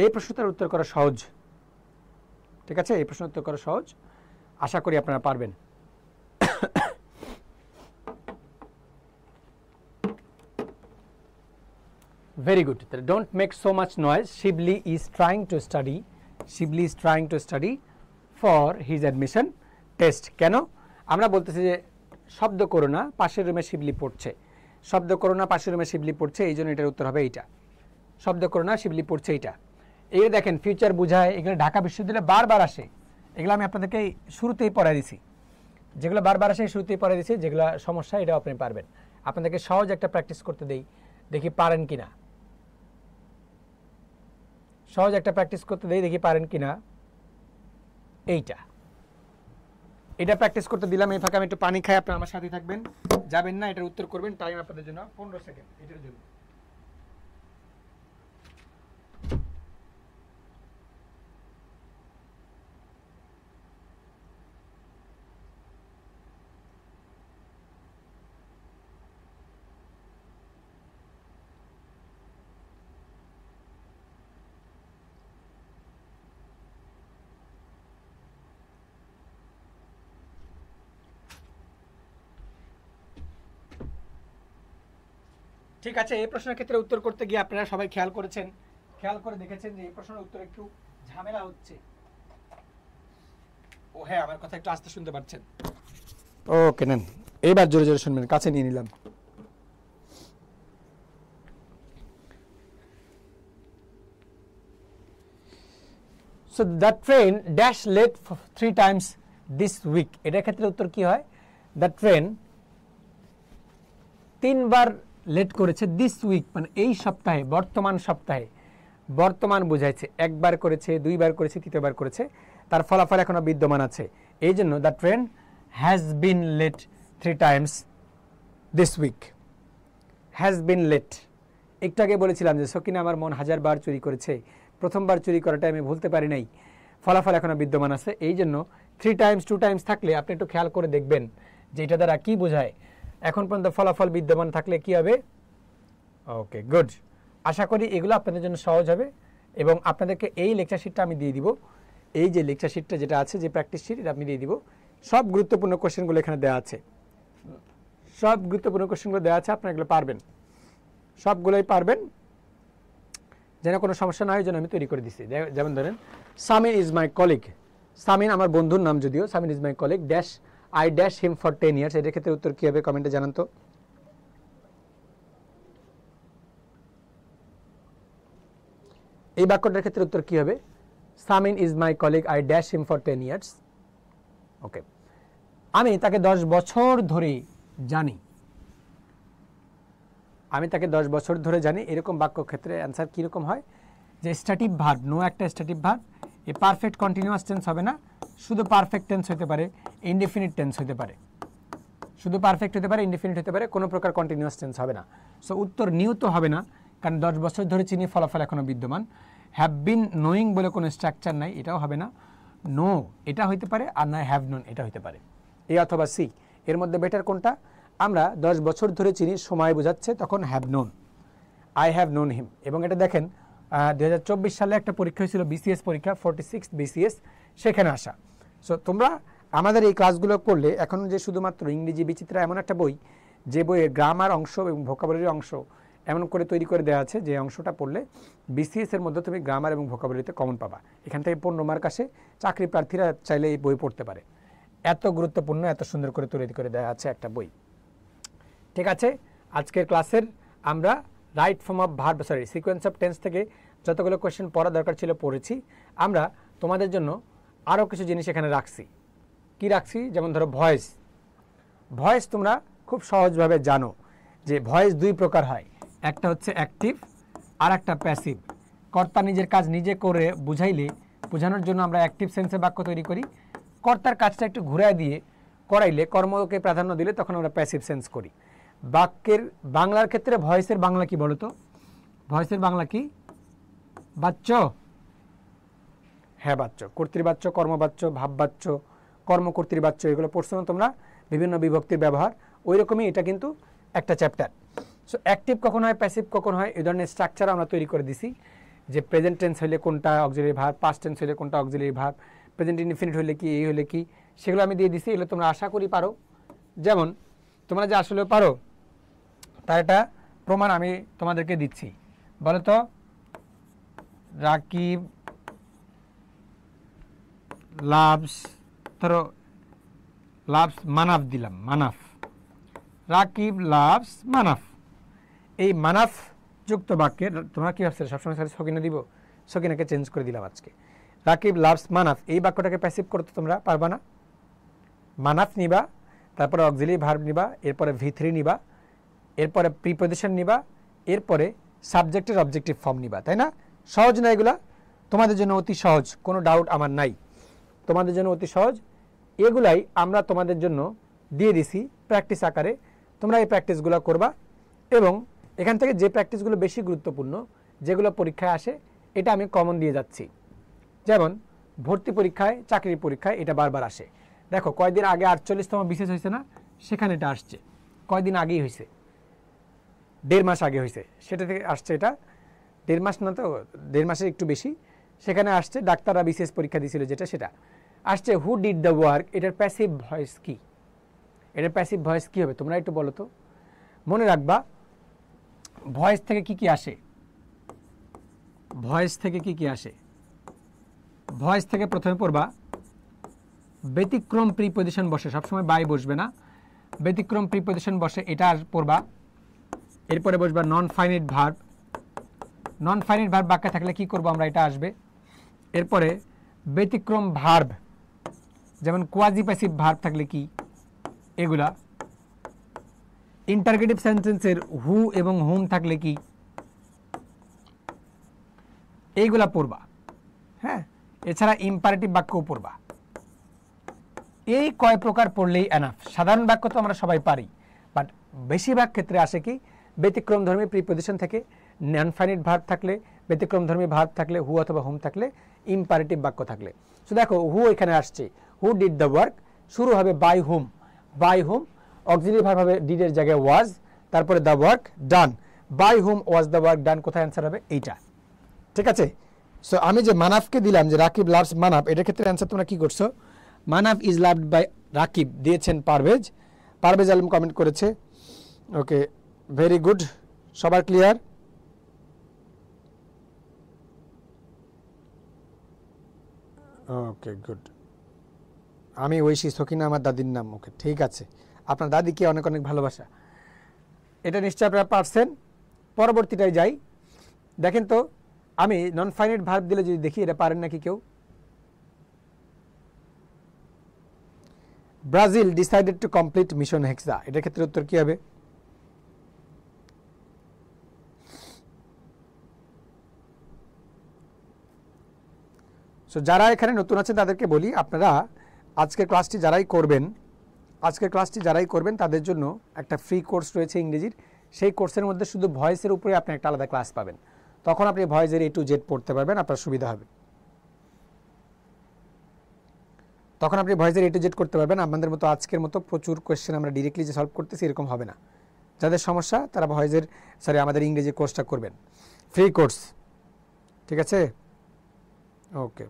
এই প্রশ্নটার উত্তর করা সহজ, ঠিক আছে? এই প্রশ্নের উত্তর করা সহজ, আশা করি আপনারা পারবেন। Very good. Don't make so much noise, Shibli is trying to study for his admission test. কেন? আমরা বলতেছি যে শব্দ করো না, পাশের রুমে শিবলি পড়ছে, শব্দ করো না, পাশের রুমে শিবলি পড়ছে, এই জন্য এটার উত্তর হবে এইটা। শব্দ করো না, শিবলি পড়ছে, এইটা। এই দেখেন ফিউচার বোঝায়, এগুলো ঢাকা বিশ্ববিদ্যালয়ে বারবার আসে, এগুলো আমি আপনাদেরকে শুরুতেই পড়াই দিছি, যেগুলো বারবার আসে শুরুতেই পড়াই দিছি, যেগুলো সমস্যা এটাও আপনি পারবেন। আপনাদেরকে সহজ একটা প্র্যাকটিস করতে দেই, দেখি পারেন কিনা। সহজ একটা প্র্যাকটিস করতে দেই, দেখি পারেন কিনা। এটা প্র্যাকটিস করতে দিলাম, এই ফাঁকে আমি একটু পানি খাই, আপনারা আমার সাথে থাকবেন, যাবেন না, এটার উত্তর করবেন। টাইম আপনাদের জন্য 15 সেকেন্ড এটার জন্য। ঠিক আছে, এই প্রশ্নের ক্ষেত্রে উত্তর করতে গিয়ে আপনারা সবাই খেয়াল করে দেখেছেন যে এই প্রশ্নের উত্তর একটু ঝামেলা হচ্ছে। ও হ্যাঁ, আমার কথা একটু আস্তে শুনতে পাচ্ছেন? ওকে, নেন, এইবার জোরে জোরে শুনবেন, কাছে নিয়ে নিলাম। So the train dash late 3 times this week. এটার ক্ষেত্রে উত্তর কি হয়? The train 3 বার লেট করেছে দিস উইক, মানে এই সপ্তাহে, বর্তমান সপ্তাহে। বর্তমান বোঝাইছে, একবার করেছে, 2 বার করেছে, 3য় বার করেছে, তার ফলাফল এখনো বিদ্যমান আছে। এই জন্য the train has been late 3 times this week. Has been late, একটু আগে বলেছিলাম যে সকিনা আমার মন 1000 বার চুরি করেছে, প্রথমবার চুরি করাটা আমি ভুলতে পারি নাই, ফলাফল এখনো বিদ্যমান আছে। এই জন্য 3 টাইমস 2 টাইমস থাকলে আপনি একটু খেয়াল করে দেখবেন যে এটা দ্বারা কি বোঝায়। এখন পর্যন্ত ফলাফল বিদ্যমান থাকলে কি হবে? ওকে, গুড। আশা করি এগুলো আপনাদের জন্য সহজ হবে এবং আপনাদেরকে এই লেকচার শিটটা আমি দিয়ে দিব। এই যে লেকচার শিটটা যেটা আছে, যে প্র্যাকটিস শিট, এটা আমি দিয়ে দিব। সব গুরুত্বপূর্ণ কোশ্চেনগুলো এখানে দেওয়া আছে, সব গুরুত্বপূর্ণ কোশ্চেনগুলো দেওয়া আছে, আপনারা এগুলো পারবেন, সবগুলোই পারবেন, যেন কোনো সমস্যা না হয়, যেন আমি তৈরি করে দিচ্ছি। যেমন ধরেন, Samin is my colleague. Samin আমার বন্ধুর নাম, যদিও Samin is my colleague dash I dash him for 10 years. এটার ক্ষেত্রে উত্তর কী হবে কমেন্টে জানান তো। এই বাক্যটার ক্ষেত্রে উত্তর কী হবে? Samin is my colleague I dash him for 10 years. Okay, আমি তাকে 10 বছর ধরে জানি। আমি তাকে 10 বছর ধরে জানি, এরকম বাক্য ক্ষেত্রে অ্যান্সার কীরকম হয়? যে স্ট্যাটিভ ভার্ব, নো একটা স্ট্যাটিভ ভার্ব, এ পারফেক্ট কন্টিনিউয়াস টেন্স হবে না, শুধু পারফেক্ট টেন্স হতে পারে, ইনডেফিনিট টেন্স হতে পারে, শুধু পারফেক্ট হতে পারে, ইনডেফিনিট হতে পারে, কোনো প্রকার কন্টিনিউয়াস টেন্স হবে না। সো উত্তর নিউ তো হবে না, কারণ 10 বছর ধরে চিনি, ফলাফল এখনও বিদ্যমান। হ্যাভ বিন নোয়িং বলে কোনো স্ট্রাকচার নাই, এটাও হবে না। নো এটা হইতে পারে, আর নয় হ্যাভ নোন এটা হইতে পারে। এ অথবা সি, এর মধ্যে বেটার কোনটা? আমরা 10 বছর ধরে চিনি, সময় বোঝাচ্ছে, তখন have known, I have known হিম। এবং এটা দেখেন 2024 সালে একটা পরীক্ষা হয়েছিল, বিসিএস পরীক্ষা, 46 বিসিএস, সেখানে আসা। সো তোমরা আমাদের এই ক্লাসগুলো করলে, এখন যে শুধুমাত্র ইংরেজি বিচিত্রা এমন একটা বই, যে বইয়ের গ্রামার অংশ এবং ভোকাবুলারি অংশ এমন করে তৈরি করে দেওয়া আছে, যে অংশটা পড়লে বিসিএস এর মধ্যে তুমি গ্রামার এবং ভোকাবুলারিতে কমন পাবা। এখান থেকে 15 মার্ক আসে, চাকরি প্রার্থীরা চাইলে এই বই পড়তে পারে। এত গুরুত্বপূর্ণ, এত সুন্দর করে তৈরি করে দেওয়া আছে একটা বই। ঠিক আছে, আজকের ক্লাসের আমরা right form of verb, sequence of tense থেকে যতগুলো কোয়েশ্চেন পড়া দরকার ছিল পড়েছি। আমরা তোমাদের জন্য আরও কিছু জিনিস এখানে রাখছি। কি রাখছি? যেমন ধরো ভয়েস। ভয়েস তোমরা খুব সহজভাবে জানো যে ভয়েস 2 প্রকার হয়, একটা হচ্ছে অ্যাক্টিভ আর একটা প্যাসিভ। কর্তা নিজের কাজ নিজে করে বোঝানোর জন্য আমরা অ্যাক্টিভ সেন্সে বাক্য তৈরি করি। কর্তার কাজটা একটু ঘুরায় দিয়ে করাইলে, কর্মকে প্রাধান্য দিলে, তখন আমরা প্যাসিভ সেন্স করি। বাক্যের বাংলার ক্ষেত্রে ভয়েসের বাংলা কি বলো তো? ভয়েসের বাংলা কি? বাচ্য? হ্যাঁ, বাচ্য। কর্তৃবাচ্য, কর্মবাচ্য, ভাববাচ্য, কর্মকর্তৃবাচ্য, এগুলো পড়ছো না তোমরা? বিভিন্ন বিভক্তির ব্যবহার, ওই রকমই এটা কিন্তু একটা চ্যাপ্টার। সো অ্যাক্টিভ কখন হয়, প্যাসিভ কখন হয়, এই ধরনের স্ট্রাকচার আমরা তৈরি করে দিছি। যে প্রেজেন্ট টেন্স হলে কোনটা অক্সিলারি ভার্ব, পাস্ট টেন্স হলে কোনটা অক্সিলারি ভার্ব, প্রেজেন্ট ইনডিফিনিট হলে কি, এই হলে কি, সেগুলো আমি দিয়ে দিছি। এগুলো তোমরা আশা করি পারো। যেমন তোমরা যে আসলে পারো তার একটা প্রমাণ আমি তোমাদেরকে দিচ্ছি। বলো তো, রাকিব লাভস, ধরো লাভস মানাফ দিলাম, মানাফ, রাকিব লাভস মানাফ। এই মানাফ যুক্ত বাক্যে তোমরা কি ভাবছো সবসময় সকিনা দিব? সকিনাকে চেঞ্জ করে দিলাম আজকে। রাকিব লাভস মানাফ, এই বাক্যটাকে প্যাসিভ করতে তোমরা পারবা না। মানাফ নিবা, তারপরে অক্সিলারি ভার্ব নিবা, এরপরে V3 নিবা, এরপরে প্রিপজিশন নিবা, এরপরে সাবজেক্টের অবজেক্টিভ ফর্ম নিবা, তাই না? সহজ না এগুলা? তোমাদের জন্য অতি সহজ, কোনো ডাউট আমার নাই। তোমাদের জন্য অতি সহজ। এগুলাই আমরা তোমাদের জন্য দিয়ে দিছি প্র্যাকটিস আকারে। তোমরা এই প্র্যাকটিসগুলো করবা এবং এখান থেকে যে প্র্যাকটিসগুলো বেশি গুরুত্বপূর্ণ, যেগুলো পরীক্ষায় আসে, এটা আমি কমন দিয়ে যাচ্ছি। যেমন ভর্তি পরীক্ষায়, চাকরির পরীক্ষায় এটা বারবার আসে। দেখো কয়দিন আগে 48তম বিশেষ হয়েছে না, সেখানে এটা আসছে। কয়দিন আগেই হয়েছে, 1.5 মাস আগে হয়েছে, সেটা থেকে আসছে। এটা 1.5 মাস না, তো 1.5 মাসের একটু বেশি। সেখানে আসছে ডাক্তাররা বিশেষ পরীক্ষা দিয়েছিল যেটা, সেটা আসছে হু ডিড দ্য ওয়ার্ক। এটার প্যাসিভ ভয়েস কি? এটার প্যাসিভ ভয়েস কি হবে তোমরা একটু বলো তো। মনে রাখবা ভয়েস থেকে কি কি আসে, ভয়েস থেকে কি কি আসে। ভয়েস থেকে প্রথমে পড়বা ব্যতিক্রম প্রিপজিশন বসে, সবসময় বাই বসবে না, ব্যতিক্রম প্রিপজিশন বসে, এটা পড়বা। এরপরে বসবা non finite verb. Non finite verb বাক্যে থাকলে কি করব আমরা, এটা আসবে। এরপরে ব্যতিক্রম ভার্ব, যেমন কোয়াজি প্যাসিভ ভার্ব থাকলে কি, এগুলা। ইন্টারগেটিভ সেন্টেন্সের হু এবং হুম থাকলে কি, এইগুলা পড়বা। হ্যাঁ, এছাড়া ইম্পারেটিভ বাক্যও পড়বা। এই কয় প্রকার পড়লেই এনাফ। সাধারণ বাক্য তো আমরা সবাই পারি, বাট বেশিরভাগ ক্ষেত্রে আসে কি ব্যতিক্রমধর্মী প্রিপজিশন থেকে, নন ফাইনাইট ভার্ব থাকলে, ব্যতিক্রমধর্মী ভার্ব থাকলে, হু অথবা হুম থাকলে, ইম্পারেটিভ বাক্য থাকলে। সো দেখো হু এখানে আসছে, হু ডিড দ্য ওয়ার্ক, শুরু হবে by whom. By whom, auxiliary verb হবে ডিডের জায়গায় ওয়াজ, তারপরে the work done. By whom was the work done, কোথায় অ্যান্সার হবে এইটা। ঠিক আছে। সো আমি যে মানাফকে দিলাম যে রাকিব লাভস মানাফ, এটার ক্ষেত্রে অ্যান্সার তোমরা কি করছো? Manaf is loved by Rakib দিয়েছেন পারভেজ, পারভেজ আলম কমেন্ট করেছে। ওকে, ভেরি গুড, সবার ক্লিয়ার? Okay good. আমি ঐশী সখিনা আমার দাদির নাম। ওকে ঠিক আছে, আপনার দাদিকে অনেক অনেক ভালোবাসা। এটা নিশ্চয়ই আপনারা পারছেন। পরবর্তীটায় যাই। দেখেন তো আমি নন ফাইনাইট ভার্ব দিলে যদি দেখি এটা পারেন নাকি কেউ। Brazil decided to complete mission hexa, এটার ক্ষেত্রে উত্তর কি হবে? সো যারা এখানে নতুন আছেন তাদেরকে বলি, আপনারা আজকের ক্লাসটি যারাই করবেন তাদের জন্য একটা ফ্রি কোর্স রয়েছে ইংরেজির। সেই কোর্সের মধ্যে শুধু ভয়েসের উপরে আপনি একটা আলাদা ক্লাস পাবেন। তখন আপনি ভয়েসের A to Z পড়তে পারবেন, আপনার সুবিধা হবে। তখন আপনি ভয়েসের A to Z করতে পারবেন। আমাদের মতো আজকের মতো প্রচুর কোয়েশ্চেন আমরা ডিরেক্টলি যে সলভ করতেছি এরকম হবে না। যাদের সমস্যা তারা আমাদের ইংরেজি কোর্সটা করবেন, ফ্রি কোর্স। ঠিক আছে, ওকে।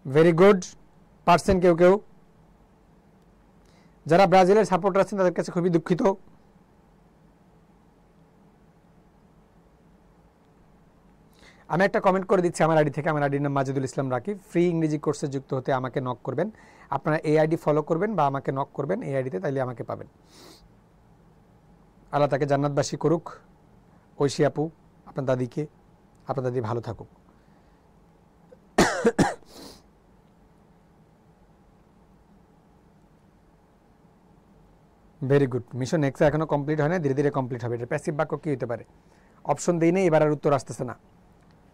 ভেরি গুড, পারছেন কেউ কেউ। যারা ব্রাজিলের সাপোর্টার আছেন তাদের কাছে খুবই দুঃখিত। আমি একটা কমেন্ট করে দিচ্ছি আমার আইডি থেকে। আমার আইডির নাম মাজিদুল ইসলাম রাকিব। ফ্রি ইংরেজি কোর্সে যুক্ত হতে আমাকে নক করবেন। আপনারা এই আইডি ফলো করবেন বা আমাকে নক করবেন এই আইডিতে, তাইলে আমাকে পাবেন। আল্লাহ তাকে জান্নাতবাসী করুক। ঐশী আপু, আপনার দাদি ভালো থাকুক। Very good. মিশন এক্সা এখনো কমপ্লিট হয় না, ধীরে ধীরে কমপ্লিট হবে। এটা প্যাসিভ বাক্য কি হতে পারে? অপশন দিই নেই, এবার আর উত্তর আসতেছে না।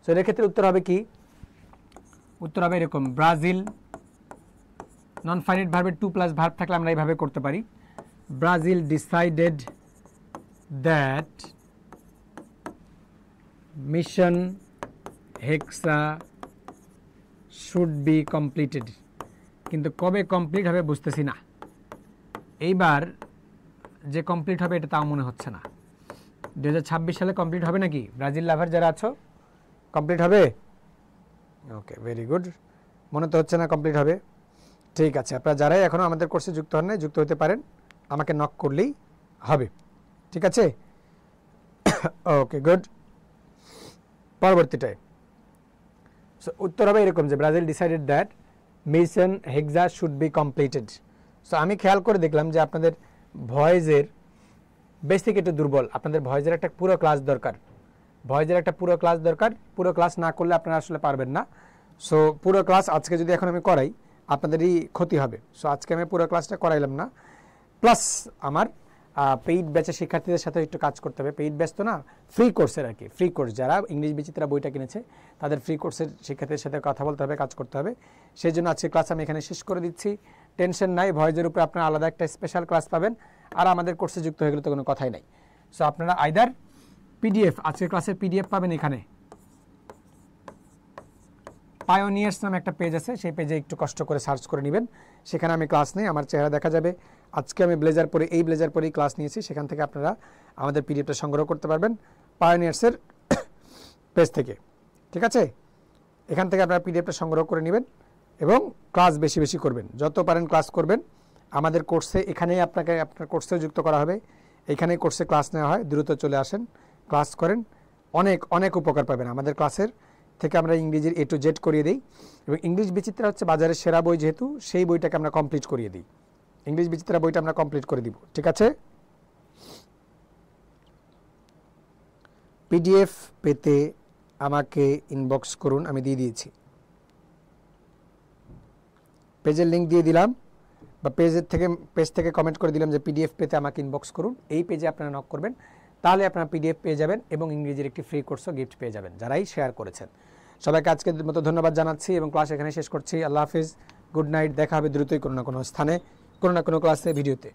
সো এর ক্ষেত্রে উত্তর হবে কি? উত্তর হবে এরকম, ব্রাজিল নন ফাইনাইট ভার্বের 2+ ভার্ব থাকলে আমরা এইভাবে করতে পারি। Brazil decided that mission hexa should be completed. কিন্তু কবে কমপ্লিট হবে বুঝতেছি না। এইবার যে কমপ্লিট হবে এটা তাও মনে হচ্ছে না। 2026 সালে কমপ্লিট হবে নাকি? ব্রাজিল লাভার যারা আছো, কমপ্লিট হবে? ওকে, ভেরি গুড। মনে তো হচ্ছে না কমপ্লিট হবে। ঠিক আছে, আপনারা যারাই এখনও আমাদের কোর্সে যুক্ত হন নাই, যুক্ত হতে পারেন, আমাকে নক করলেই হবে। ঠিক আছে, ওকে গুড। পরবর্তীটায় উত্তর হবে এরকম যে Brazil decided that mission hexa should be completed. So আমি খেয়াল করে দেখলাম যে আপনাদের ভয়েসের বেসিক একটু দুর্বল। আপনাদের ভয়েসের একটা পুরো ক্লাস দরকার। পুরো ক্লাস না করলে আপনারা আসলে পারবেন না। সো পুরো ক্লাস আজকে যদি এখন আমি করাই আপনাদেরই ক্ষতি হবে। সো আজকে আমি পুরো ক্লাসটা করাইলাম না। প্লাস আমার পেইড ব্যাচের শিক্ষার্থীদের সাথে একটু কাজ করতে হবে। পেইড ব্যাচ তো না, ফ্রি কোর্সের আর কি, ফ্রি কোর্স যারা ইংলিশ বিচিত্রা বইটা কিনেছে তাদের ফ্রি কোর্সের শিক্ষার্থীদের সাথে কথা বলতে হবে, কাজ করতে হবে। সেই জন্য আজকে ক্লাস আমি এখানে শেষ করে দিচ্ছি। টেনশন নাই, ভয়েজের উপরে আপনারা আলাদা একটা স্পেশাল ক্লাস পাবেন, আর আমাদের কোর্সে যুক্ত হয়ে গেলে তো কোনো কথাই নাই। সো আপনারা আইদার পিডিএফ, আজকের ক্লাসের পিডিএফ পাবেন এখানে, পায়োনিয়ার্স নামে একটা পেজ আছে, সেই পেজে একটু কষ্ট করে সার্চ করে নেবেন, সেখানে আমি ক্লাস নেই, আমার চেহারা দেখা যাবে। আজকে আমি ব্লেজার পরে, এই ব্লেজার পরেই ক্লাস নিয়েছি, সেখান থেকে আপনারা আমাদের পিডিএফটা সংগ্রহ করতে পারবেন পায়োনিয়ার্সের পেজ থেকে, ঠিক আছে? এখান থেকে আপনারা পিডিএফটা সংগ্রহ করে নেবেন এবং ক্লাস বেশি বেশি করবেন, যত পারেন ক্লাস করবেন। আমাদের কোর্সে এখানেই আপনাকে আপনার কোর্সেও যুক্ত করা হবে, এখানেই কোর্সে ক্লাস নেওয়া হয়, দ্রুত চলে আসেন, ক্লাস করেন, অনেক অনেক উপকার পাবেন। আমাদের ক্লাসের থেকে আমরা ইংরেজির A to Z করিয়ে দিই, এবং ইংলিশ বিচিত্রা হচ্ছে বাজারের সেরা বই, যেহেতু সেই বইটাকে আমরা কমপ্লিট করিয়ে দিই, ইংলিশ বিচিত্রা বইটা আমরা কমপ্লিট করে দিব, ঠিক আছে? পিডিএফ পেতে আমাকে ইনবক্স করুন, আমি দিয়ে দিয়েছি, পেজের লিঙ্ক দিয়ে দিলাম, বা পেজ থেকে কমেন্ট করে দিলাম যে পিডিএফ পেতে আমাকে ইনবক্স করুন। এই পেজে আপনারা নক করবেন, তাহলে আপনারা পিডিএফ পেয়ে যাবেন এবং ইংরেজির একটি ফ্রি কোর্সও গিফট পেয়ে যাবেন, যারাই শেয়ার করেছেন। সবাইকে আজকের মতো ধন্যবাদ জানাচ্ছি এবং ক্লাস এখানে শেষ করছি। আল্লাহ হাফিজ, গুড নাইট, দেখা হবে দ্রুতই কোনো না কোনো স্থানে, কোনো না কোনো ক্লাসে, ভিডিওতে।